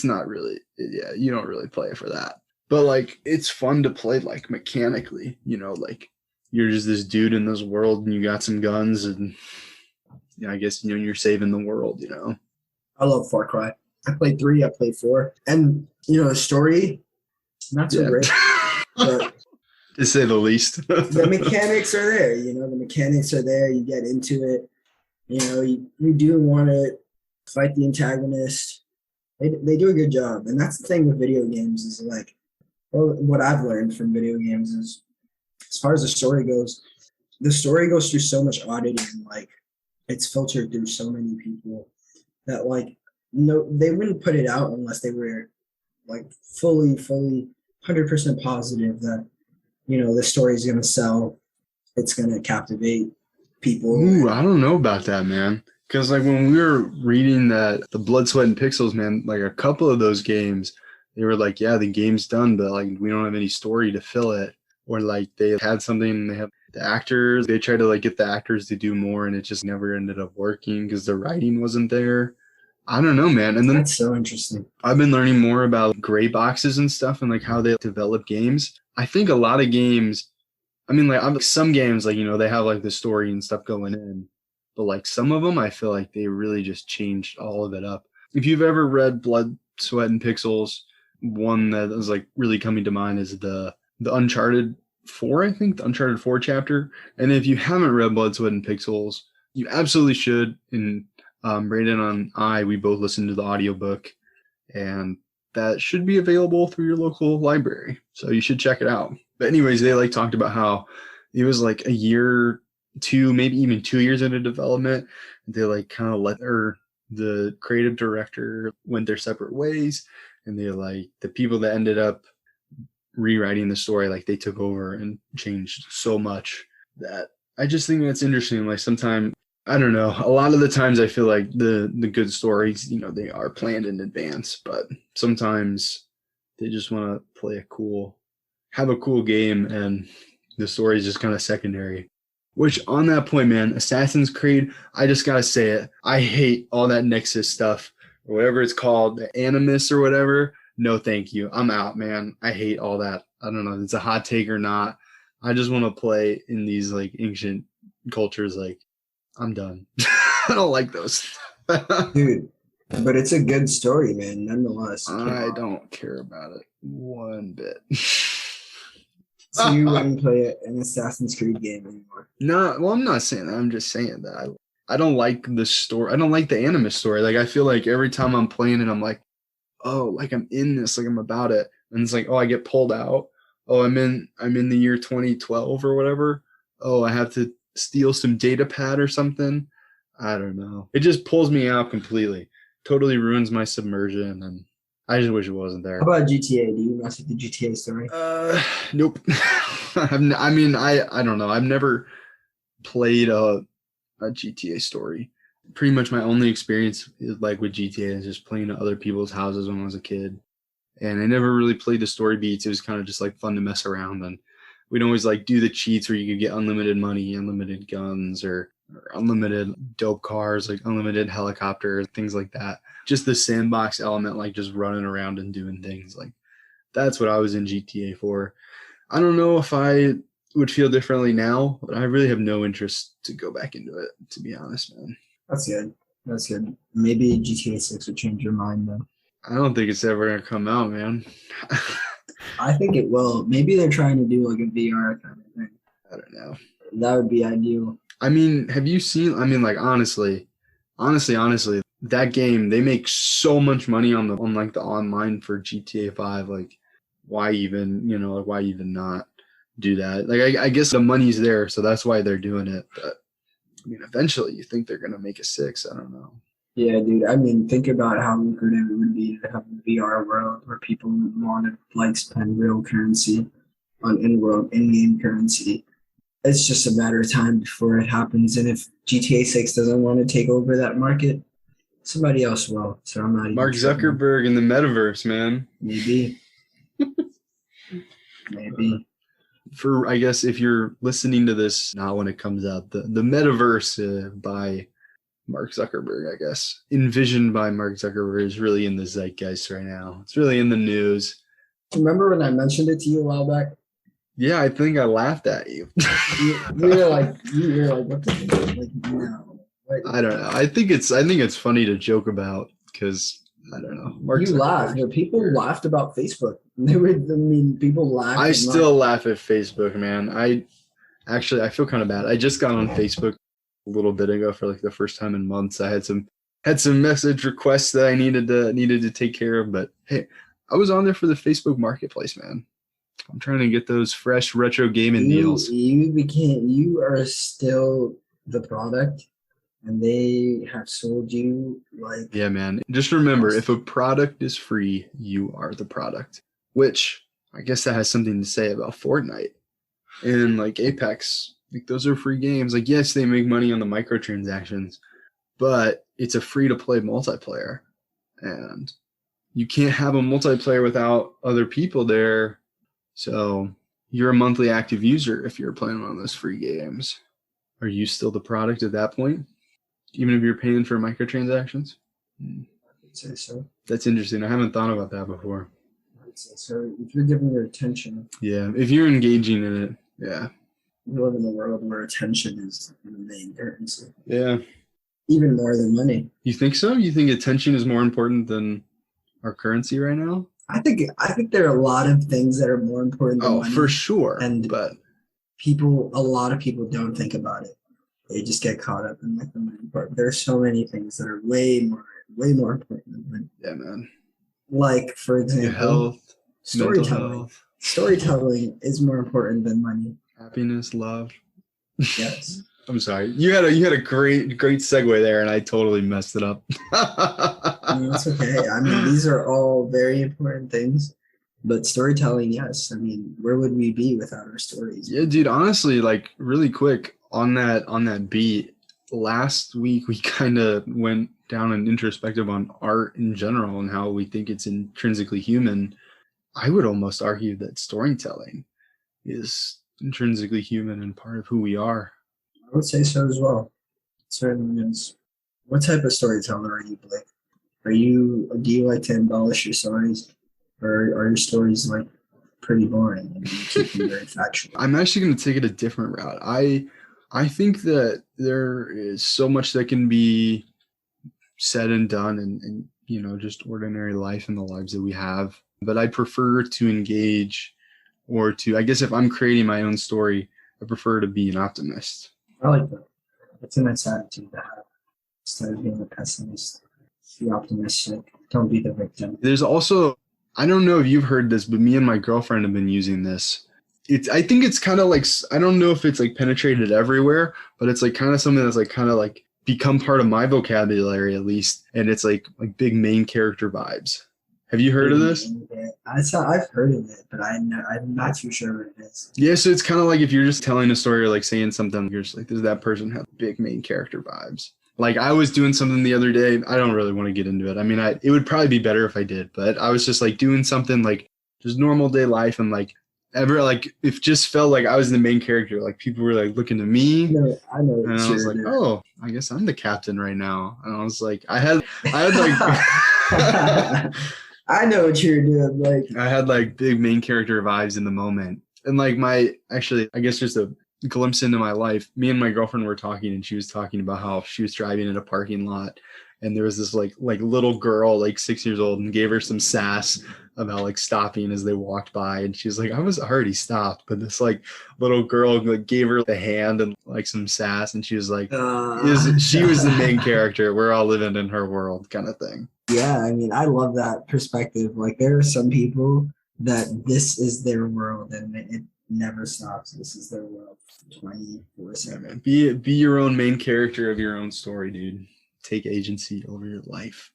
not really, yeah, you don't really play it for that. But like it's fun to play like mechanically, you know, like you're just this dude in this world and you got some guns and you know, I guess, you know, you're saving the world, you know. I love Far Cry. I played 3, I played 4. And you know, the story, not so great. But to say the least. the mechanics are there, you know, the mechanics are there, you get into it. You know, you do want to fight the antagonist. They do a good job. And that's the thing with video games is like, well, what I've learned from video games is as far as the story goes through so much auditing, like it's filtered through so many people that like no, they wouldn't put it out unless they were like fully 100% positive that, you know, the story is going to sell, it's going to captivate people. Ooh, I don't know about that, man. Because like when we were reading that the Blood, Sweat, and Pixels, man, like a couple of those games, they were like, yeah, the game's done, but like we don't have any story to fill it. Or like they had something, they have the actors, they tried to like get the actors to do more, and it just never ended up working because the writing wasn't there. I don't know, man. And then that's so interesting. I've been learning more about gray boxes and stuff and like how they develop games. I think a lot of games, I mean, like some games, like, you know, they have like the story and stuff going in, but like some of them, I feel like they really just changed all of it up. If you've ever read Blood, Sweat, and Pixels, one that is like really coming to mind is the Uncharted 4, I think, the Uncharted 4 chapter. And if you haven't read Blood, Sweat, and Pixels, you absolutely should. And Brandon and we both listened to the audiobook, and that should be available through your local library. So you should check it out. But anyways, they like talked about how it was like a year, 2, maybe even 2 years into development. They like kind of the creative director went their separate ways, and they like the people that ended up rewriting the story, like they took over and changed so much that I just think that's interesting. Like sometimes, I don't know, a lot of the times I feel like the good stories, you know, they are planned in advance, but sometimes they just want to have a cool game, and the story is just kind of secondary. Which on that point, man, Assassin's Creed, I just gotta say it, I hate all that Nexus stuff or whatever it's called, the Animus or whatever. No, thank you. I'm out, man. I hate all that. I don't know if it's a hot take or not. I just want to play in these like ancient cultures. Like, I'm done. I don't like those. Dude, but it's a good story, man, nonetheless. I don't care about it one bit. So you wouldn't play an Assassin's Creed game anymore? No, well, I'm not saying that. I'm just saying that I don't like the story. I don't like the Animus story. Like, I feel like every time I'm playing it, I'm like, oh, like I'm in this, like I'm about it. And it's like, oh, I get pulled out. Oh, I'm in the year 2012 or whatever. Oh, I have to steal some data pad or something. I don't know. It just pulls me out completely. Totally ruins my submersion, and I just wish it wasn't there. How about GTA? Do you mess with the GTA story? Nope. I don't know. I've never played a GTA story. Pretty much my only experience is like with GTA is just playing at other people's houses when I was a kid. And I never really played the story beats. It was kind of just like fun to mess around. And we'd always like do the cheats where you could get unlimited money, unlimited guns, or unlimited dope cars, like unlimited helicopters, things like that. Just the sandbox element, like just running around and doing things. Like that's what I was in GTA for. I don't know if I would feel differently now, but I really have no interest to go back into it, to be honest, man. That's good. That's good. Maybe GTA 6 would change your mind though. I don't think it's ever gonna come out, man. I think it will. Maybe they're trying to do like a VR kind of thing. I don't know. That would be ideal. I mean, have you seen? I mean, like honestly, that game, they make so much money on the online for GTA 5. Like, why even not do that? Like, I guess the money's there, so that's why they're doing it. But I mean, eventually, you think they're gonna make a 6? I don't know. Yeah, dude. I mean, think about how lucrative it would be to have a VR world where people would want to like spend real currency on in-game currency. It's just a matter of time before it happens. And if GTA 6 doesn't want to take over that market, somebody else will. So I'm not even Mark sure. Zuckerberg in the metaverse, man. Maybe. Maybe. For, I guess, if you're listening to this now when it comes out, the metaverse by Mark Zuckerberg, I guess, envisioned by Mark Zuckerberg, is really in the zeitgeist right now. It's really in the news. Remember when I mentioned it to you a while back? Yeah, I think I laughed at you. you were like, what the fuck? Like, no. What? I don't know. I think it's funny to joke about because I don't know. Mark You Zuckerberg. laughed, but people laughed about Facebook. People laughed. I still laugh at Facebook, man. I feel kind of bad. I just got on Facebook a little bit ago for like the first time in months. I had some message requests that I needed to take care of, but hey, I was on there for the Facebook Marketplace, man. I'm trying to get those fresh retro gaming deals. You are still the product, and they have sold you like. Yeah, man. Just remember, if a product is free, you are the product. Which I guess that has something to say about Fortnite and like Apex. Like those are free games. Like yes, they make money on the microtransactions, but it's a free to play multiplayer, and you can't have a multiplayer without other people there. So you're a monthly active user if you're playing one of those free games. Are you still the product at that point? Even if you're paying for microtransactions? I would say so. That's interesting. I haven't thought about that before. I would say so. If you're giving your attention. Yeah, if you're engaging in it, yeah. We live in a world where attention is the main currency. Yeah. Even more than money. You think so? You think attention is more important than our currency right now? I think there are a lot of things that are more important than money. For sure. But a lot of people don't think about it. They just get caught up in like the money part. There are so many things that are way more important than money. Yeah, man. Like, for example, your health, storytelling. health. Storytelling is more important than money. Happiness, love. Yes. I'm sorry. You had a great segue there, and I totally messed it up. It's okay. I mean, these are all very important things, but storytelling, yes. I mean, where would we be without our stories? Yeah, dude. Honestly, like really quick on that beat. Last week we kind of went down an introspective on art in general and how we think it's intrinsically human. I would almost argue that storytelling is intrinsically human and part of who we are. I would say so as well. It certainly is. What type of storyteller are you, Blake? Do you like to embellish your stories, or are your stories like pretty boring and you keep them very factual? I'm actually going to take it a different route. I think that there is so much that can be said and done in just ordinary life and the lives that we have, but I prefer to engage, or to, I guess if I'm creating my own story, I prefer to be an optimist. I like that. It's a nice attitude to have. Instead of being a pessimist, be optimistic. Don't be the victim. There's also, I don't know if you've heard this, but me and my girlfriend have been using this. I think it's kind of like, I don't know if it's like penetrated everywhere, but it's like kind of something that's like kind of like become part of my vocabulary at least. And it's like big main character vibes. Have you heard of this? I've heard of it, but I'm not too sure what it is. Yeah, so it's kind of like if you're just telling a story or like saying something, you're just like, does that person have big main character vibes? Like I was doing something the other day. I don't really want to get into it. I mean, it would probably be better if I did, but I was just like doing something like just normal day life, and like it just felt like I was the main character. Like people were like looking to me, I know. and I was like, oh, I guess I'm the captain right now. And I was like, I had like. I know what you're doing. Like I had like big main character vibes in the moment. And like I guess just a glimpse into my life, me and my girlfriend were talking, and she was talking about how she was driving in a parking lot, and there was this like little girl, like 6 years old, and gave her some sass about like stopping as they walked by. And she was like, I was already stopped, but this like little girl like gave her the hand and like some sass, and she was like, she was the main character. We're all living in her world kind of thing. Yeah, I mean, I love that perspective. Like, there are some people that this is their world and it never stops. This is their world 24/7. Be your own main character of your own story, dude. Take agency over your life.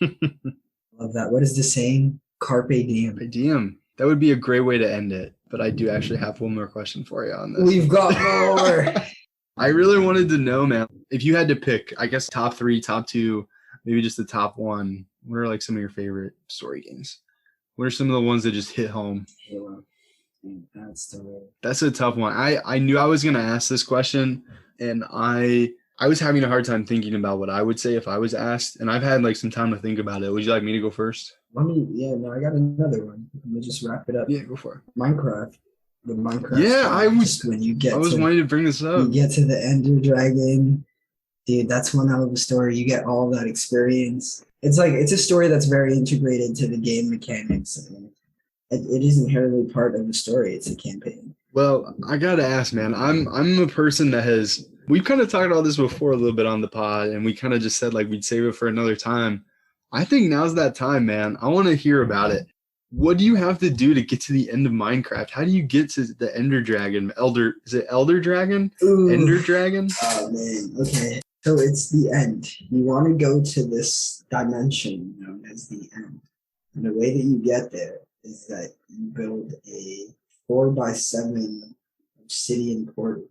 Love that. What is the saying? Carpe diem. Carpe diem. That would be a great way to end it. But I do actually have one more question for you on this. We've got more. I really wanted to know, man, if you had to pick, I guess, top 3, top 2, maybe just the top 1, what are like some of your favorite story games? What are some of the ones that just hit home? Halo. That's a tough one. I knew I was going to ask this question, and I was having a hard time thinking about what I would say if I was asked, and I've had like some time to think about it. Would you like me to go first? I got another one. Let me just wrap it up. Yeah, go for it. Minecraft. The Minecraft. Yeah, I was wanting to bring this up. You get to the Ender Dragon. Dude, that's one hell of a story. You get all that experience. It's a story that's very integrated to the game mechanics. And it is inherently part of the story. It's a campaign. Well, I gotta ask, man. I'm a person that we've kind of talked about this before a little bit on the pod, and we kind of just said like we'd save it for another time. I think now's that time, man. I want to hear about it. What do you have to do to get to the end of Minecraft? How do you get to the Ender Dragon? Is it Elder Dragon? Ooh. Ender Dragon? Oh, man. Okay. So it's the end. You want to go to this dimension known as the end. And the way that you get there is that you build a 4x7 obsidian portal,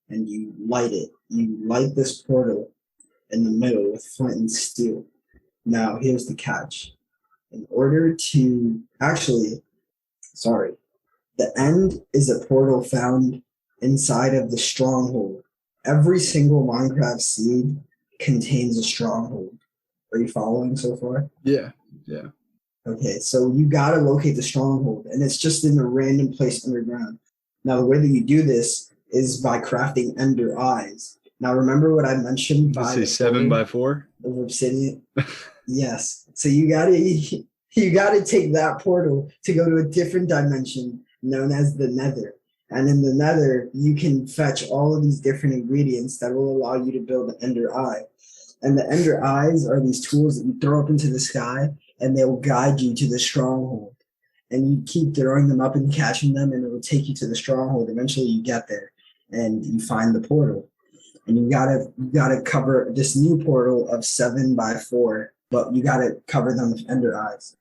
and you light it. You light this portal in the middle with flint and steel. Now, here's the catch. In order to the end is a portal found inside of the stronghold. Every single Minecraft seed contains a stronghold. Are you following so far? Yeah. Okay, so you gotta locate the stronghold, and it's just in a random place underground. Now, the way that you do this is by crafting ender eyes. Now, remember what I mentioned? By 7x4 of obsidian. Yes. So you gotta take that portal to go to a different dimension known as the Nether. And in the Nether, you can fetch all of these different ingredients that will allow you to build the Ender Eye. And the Ender Eyes are these tools that you throw up into the sky, and they will guide you to the stronghold. And you keep throwing them up and catching them, and it will take you to the stronghold. Eventually, you get there, and you find the portal. And you gotta cover this new portal of 7x4, but you gotta cover them with Ender Eyes.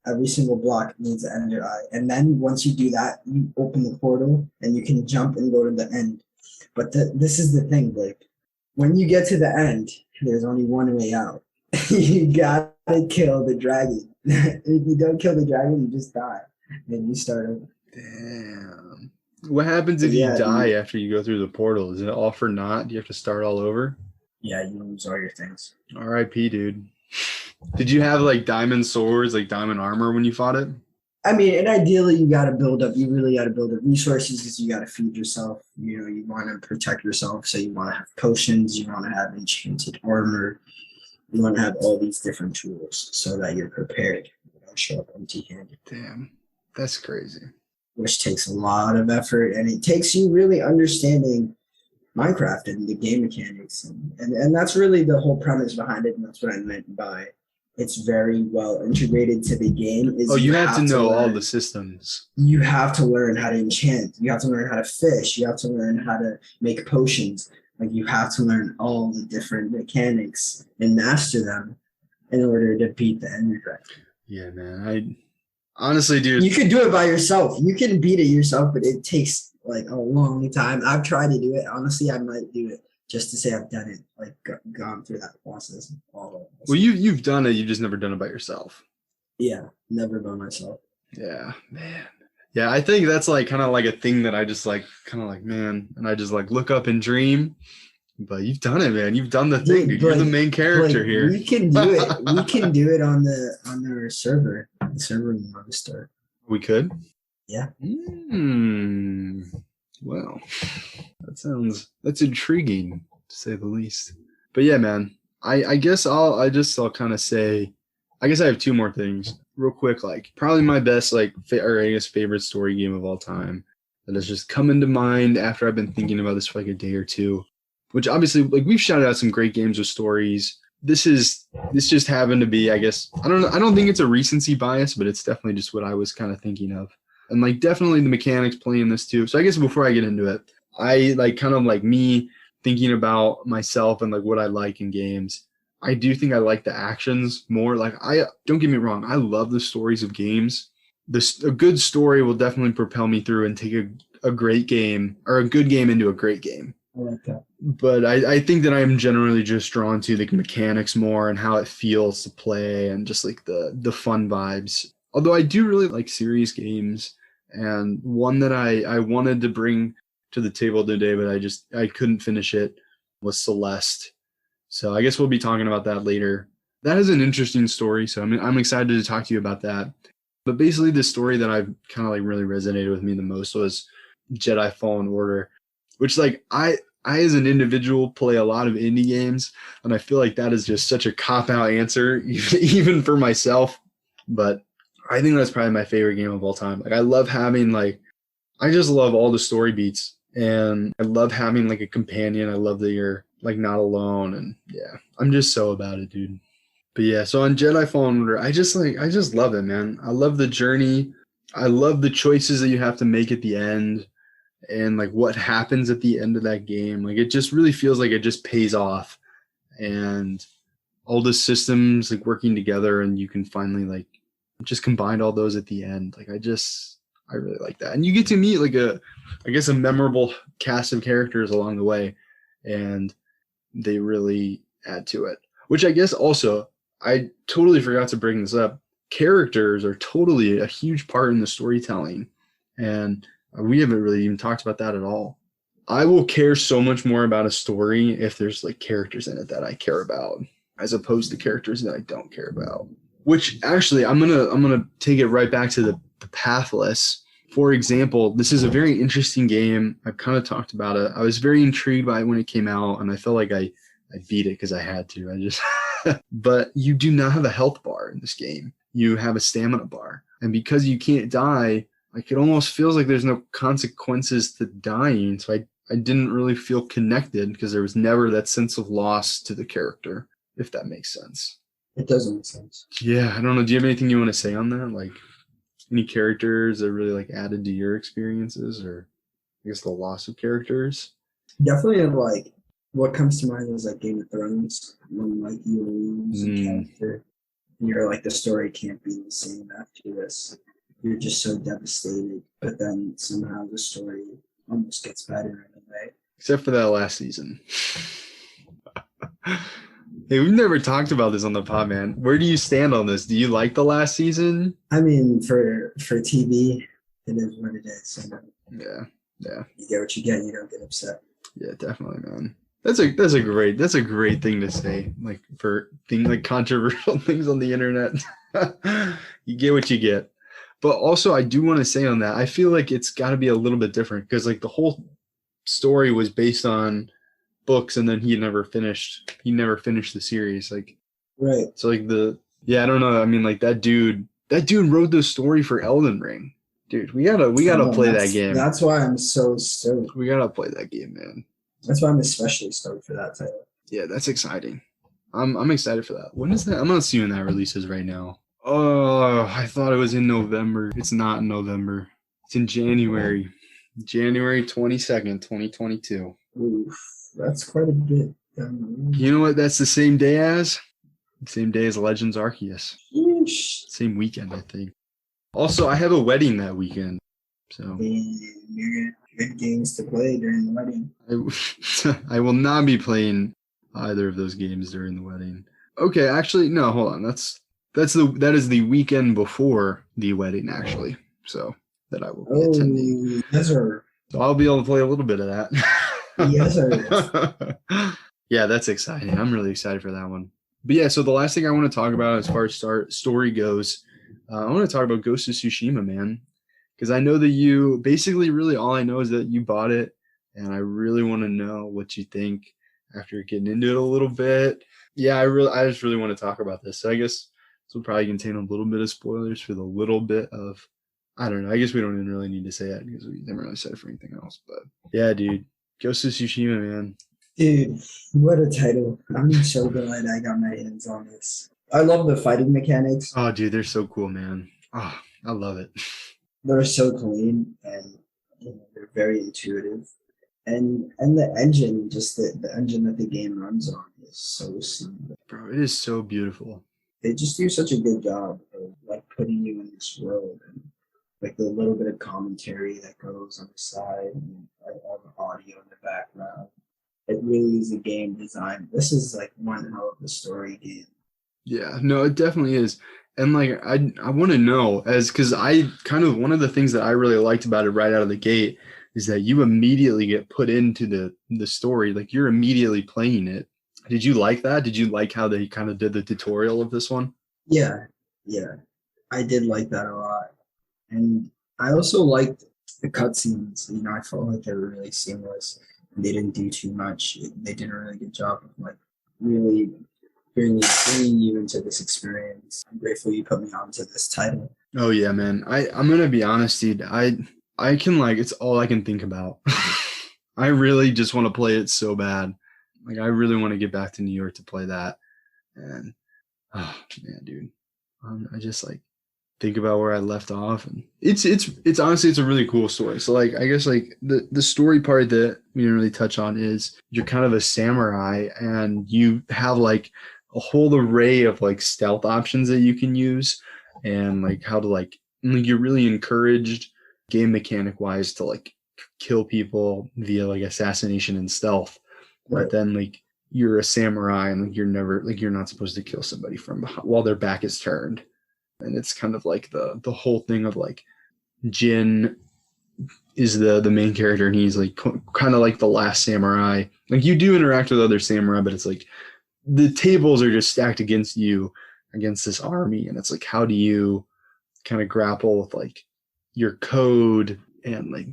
Every single block needs an Ender Eye. And then once you do that, you open the portal and you can jump and go to the end. But this is the thing, Blake. When you get to the end, there's only one way out. You gotta kill the dragon. If you don't kill the dragon, you just die. Then you start over. Damn. What happens if you die after you go through the portal? Is it all for naught? Do you have to start all over? Yeah, you lose all your things. R.I.P., dude. Did you have like diamond swords, like diamond armor when you fought it? I mean, and ideally you really got to build up resources because you got to feed yourself. You know, you want to protect yourself. So you want to have potions, you want to have enchanted armor, you want to have all these different tools so that you're prepared. You don't show up empty-handed. Damn, that's crazy. Which takes a lot of effort, and it takes you really understanding Minecraft and the game mechanics. And that's really the whole premise behind it, and that's what I meant by it's very well integrated to the game. You have to know all the systems. You have to learn how to enchant. You have to learn how to fish. You have to learn how to make potions. Like, you have to learn all the different mechanics and master them in order to beat the Ender Dragon. Yeah, man. Honestly, dude. You can do it by yourself. You can beat it yourself, but it takes like a long time. I've tried to do it. Honestly, I might do it just to say I've done it, like gone through that process. All Well, you've done it. You've just never done it by yourself. Yeah, never by myself. Yeah, man. Yeah, I think that's like kind of like a thing that I just like kind of like, man, and I just like look up and dream. But you've done it, man. You've done the thing, dude. You're the main character here. We can do it. We can do it on our server. The server we want to start. We could? Yeah. Well, that's intriguing to say the least. But yeah, man. I guess I'll kind of say, I guess I have two more things real quick. Like probably my best favorite story game of all time that has just come into mind after I've been thinking about this for like a day or two. Which obviously, like we've shouted out some great games with stories. This just happened to be, I guess, I don't think it's a recency bias, but it's definitely just what I was kind of thinking of. And like definitely the mechanics playing this too. So I guess before I get into it, I like kind of like me thinking about myself and like what I like in games. I do think I like the actions more. Like don't get me wrong, I love the stories of games. A good story will definitely propel me through and take a great game or a good game into a great game. I like that. But I think that I'm generally just drawn to the mechanics more and how it feels to play and just like the fun vibes. Although I do really like serious games, and one that I wanted to bring to the table today, but I couldn't finish it, was Celeste. So I guess we'll be talking about that later. That is an interesting story, so I'm excited to talk to you about that. But basically the story that I've kind of like really resonated with me the most was Jedi Fallen Order, which like I as an individual play a lot of indie games, and I feel like that is just such a cop-out answer, even for myself. But I think that's probably my favorite game of all time. Like I love having I just love all the story beats, and I love having like a companion. I love that you're like not alone, and yeah, I'm just so about it, dude. But yeah, so on Jedi Fallen Order, I just love it, man. I love the journey. I love the choices that you have to make at the end. And like what happens at the end of that game, like it just really feels like it just pays off, and all the systems like working together, and you can finally like just combine all those at the end. Like I really like that, and you get to meet like a memorable cast of characters along the way, and they really add to it. Which I guess also I totally forgot to bring this up. Characters are totally a huge part in the storytelling, and we haven't really even talked about that at all. I will care so much more about a story if there's like characters in it that I care about, as opposed to characters that I don't care about. Which actually, I'm gonna take it right back to the Pathless. For example, this is a very interesting game. I've kind of talked about it. I was very intrigued by it when it came out, and I felt like I beat it because I had to. But you do not have a health bar in this game. You have a stamina bar, and because you can't die, like it almost feels like there's no consequences to dying. So I didn't really feel connected because there was never that sense of loss to the character, if that makes sense. It doesn't make sense. Yeah, I don't know. Do you have anything you want to say on that? Like any characters that really like added to your experiences, or I guess the loss of characters? Definitely like what comes to mind is like Game of Thrones, when like you lose a character and you're like the story can't be the same after this. You're just so devastated, but then somehow the story almost gets better in a way. Except for that last season. Hey, we've never talked about this on the pod, man. Where do you stand on this? Do you like the last season? I mean, for TV, it is what it is. So yeah. You get what you get. You don't get upset. Yeah, definitely, man. That's a great thing to say. Like for things like controversial things on the internet, you get what you get. But also, I do want to say on that, I feel like it's got to be a little bit different because like the whole story was based on books, and then he never finished the series. Like, right. So like I don't know. I mean, like that dude wrote the story for Elden Ring. Dude, we gotta play that game. That's why I'm so stoked. We gotta play that game, man. That's why I'm especially stoked for that title. Yeah, that's exciting. I'm excited for that. When is that? I'm not seeing when that releases right now. Oh, I thought it was in November. It's not in November. It's in January. January 22nd, 2022. Oof, that's quite a bit. You know what? That's the same day as Legends Arceus. Yeesh. Same weekend, I think. Also, I have a wedding that weekend. So You're good games to play during the wedding. I will not be playing either of those games during the wedding. Okay, actually, no, hold on. That is the weekend before the wedding, actually. So that I will be attending. Yes, sir. So I'll be able to play a little bit of that. Yes, sir. Yeah, that's exciting. I'm really excited for that one. But yeah, so the last thing I want to talk about as far as story goes, I want to talk about Ghost of Tsushima, man. Because I know that you basically really all I know is that you bought it, and I really want to know what you think after getting into it a little bit. Yeah, I just really want to talk about this. So I guess this will probably contain a little bit of spoilers for the little bit of, I don't know. I guess we don't even really need to say that because we never really said it for anything else. But yeah, dude, Ghost of Tsushima, man. Dude, what a title. I'm so glad I got my hands on this. I love the fighting mechanics. Oh, dude, they're so cool, man. Oh, I love it. They're so clean and they're very intuitive. And the engine, just the engine that the game runs on is so smooth. Bro, it is so beautiful. They just do such a good job of like putting you in this world and like the little bit of commentary that goes on the side and like, all the audio in the background. It really is a game design. This is like one hell of a story game. Yeah, no, it definitely is. And like I want to know because I kind of one of the things that I really liked about it right out of the gate is that you immediately get put into the story. Like you're immediately playing it. Did you like that? Did you like how they kind of did the tutorial of this one? Yeah. I did like that a lot. And I also liked the cutscenes. I felt like they were really seamless. They didn't do too much. They did a really good job of like really bringing you into this experience. I'm grateful you put me onto this title. Oh yeah, man. I'm gonna be honest, dude. I can like it's all I can think about. I really just want to play it so bad. Like I really want to get back to New York to play that. And oh man, dude. I just like think about where I left off, and it's honestly it's a really cool story. So like I guess like the story part that we didn't really touch on is you're kind of a samurai and you have like a whole array of like stealth options that you can use, and like how to like you're really encouraged game mechanic wise to like kill people via like assassination and stealth. Right. But then like you're a samurai and like you're not supposed to kill somebody from while their back is turned. And it's kind of like the whole thing of like Jin is the main character and he's like kind of like the last samurai. Like you do interact with other samurai, but it's like the tables are just stacked against you against this army. And it's like, how do you kind of grapple with like your code and like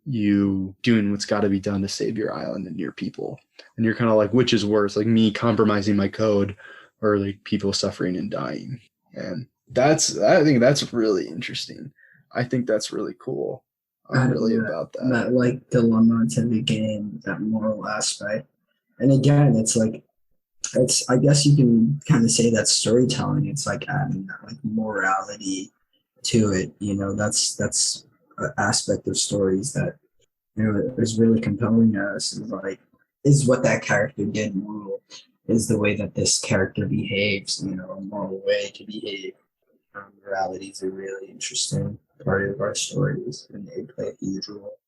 you doing what's got to be done to save your island and your people? And you're kind of like, which is worse, like me compromising my code or like people suffering and dying? And I think that's really interesting. I think that's really cool. I'm really about that. That like dilemma to the game, that moral aspect. And again, I guess you can kind of say that's storytelling. It's like adding that like morality to it. That's an aspect of stories that is really compelling to us. Is what that character did moral? Is the way that this character behaves? A moral way to behave. Morality is a really interesting part of our stories, and they play a huge role.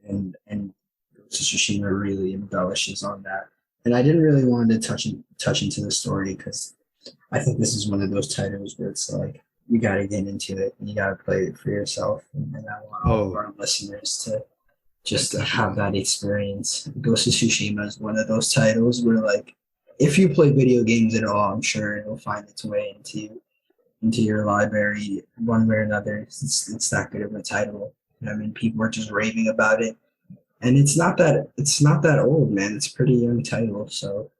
And Ghost of Tsushima really embellishes on that. And I didn't really want to touch into the story because I think this is one of those titles where it's like you got to get into it and you got to play it for yourself. And I want all of our listeners to just have that experience. Ghost of Tsushima is one of those titles where like if you play video games at all, I'm sure it'll find its way into your library one way or another. It's that good of a title. People are just raving about it, and it's not that old, man. It's a pretty young title. So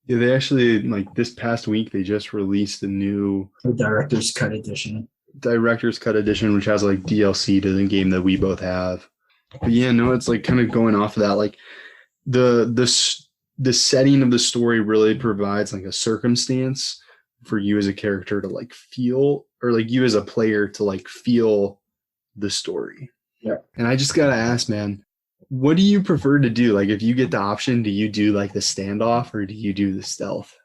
yeah, they actually like this past week they just released the new director's cut edition, which has like DLC to the game that we both have. But yeah, no, it's like kind of going off of that, like the setting of the story really provides like a circumstance for you as a character to like feel, or like you as a player to like feel the story. Yeah. And I just gotta ask, man, what do you prefer to do? Like if you get the option, do you do like the standoff or do you do the stealth?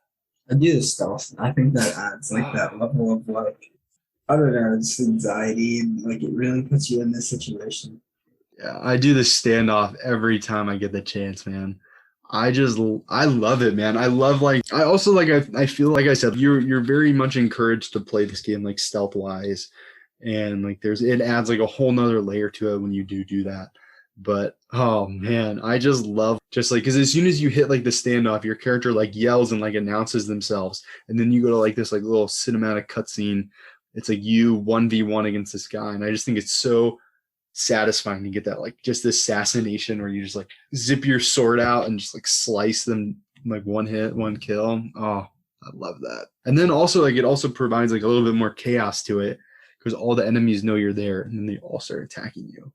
I do the stealth. I think that adds like that level of like I don't know, it's anxiety and like it really puts you in this situation. Yeah, I do the standoff every time I get the chance, man. I love it, man. I love like I also like I feel like I said you're very much encouraged to play this game like stealth wise, and like it adds like a whole nother layer to it when you do that. But oh man, I just love just like because as soon as you hit like the standoff, your character like yells and like announces themselves, and then you go to like this like little cinematic cutscene. It's like you 1v1 against this guy, and I just think it's so satisfying to get that like just assassination where you just like zip your sword out and just like slice them like one hit, one kill. Oh, I love that. And then also like it also provides like a little bit more chaos to it because all the enemies know you're there and then they all start attacking you.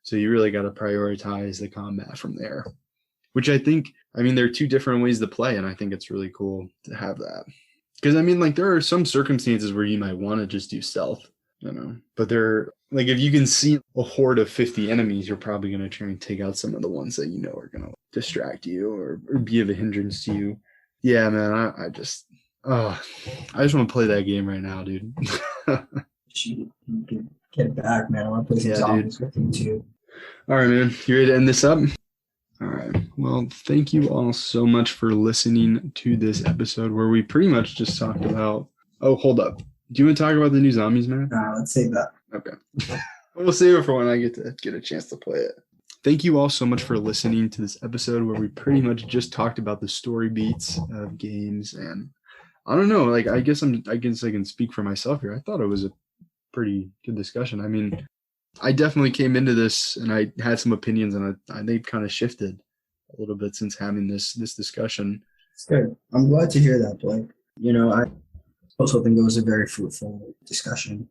So you really got to prioritize the combat from there, which I mean, there are two different ways to play, and I think it's really cool to have that. Because I mean, like there are some circumstances where you might want to just do stealth, but like if you can see a horde of 50 enemies, you're probably going to try and take out some of the ones that are going to distract you or be of a hindrance to you. Yeah, man, I just want to play that game right now, dude. You can get back, man. I want to play some zombies with you too. All right, man. You ready to end this up? All right. Well, thank you all so much for listening to this episode where we pretty much just talked about... Oh, hold up. Do you want to talk about the new zombies, man? Let's save that. Okay. We'll save it for when I get a chance to play it. Thank you all so much for listening to this episode where we pretty much just talked about the story beats of games. And I don't know, like I guess I can speak for myself here. I thought it was a pretty good discussion. I mean, I definitely came into this and I had some opinions and they've kind of shifted a little bit since having this discussion. It's good. I'm glad to hear that, Blake. I also think it was a very fruitful discussion.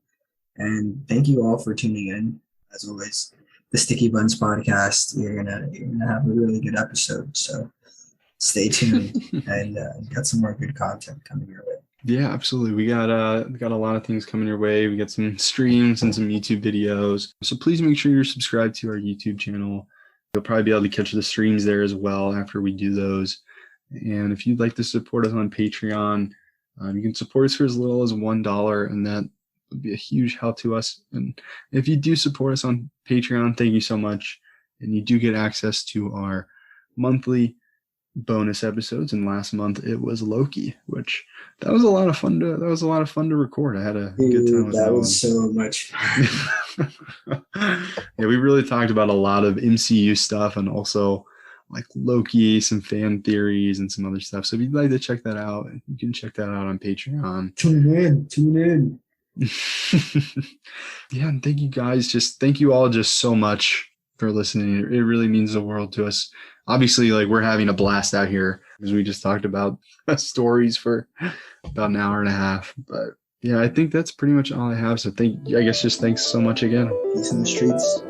And thank you all for tuning in. As always, the Sticky Buns podcast, you're gonna have a really good episode. So stay tuned and got some more good content coming your way. Yeah, absolutely. We got a lot of things coming your way. We got some streams and some YouTube videos. So please make sure you're subscribed to our YouTube channel. You'll probably be able to catch the streams there as well after we do those. And if you'd like to support us on Patreon, you can support us for as little as $1, and that would be a huge help to us. And if you do support us on Patreon, thank you so much. And you do get access to our monthly bonus episodes. And last month it was Loki, which that was a lot of fun to record. I had a good time with that. That was so much fun. Yeah, we really talked about a lot of MCU stuff and also like Loki, some fan theories and some other stuff. So if you'd like to check that out, you can check that out on Patreon. Tune in. Yeah, and thank you guys. Thank you all just so much for listening. It really means the world to us. Obviously, like we're having a blast out here because we just talked about stories for about an hour and a half. But yeah, I think that's pretty much all I have. So thanks so much again. Peace in the streets.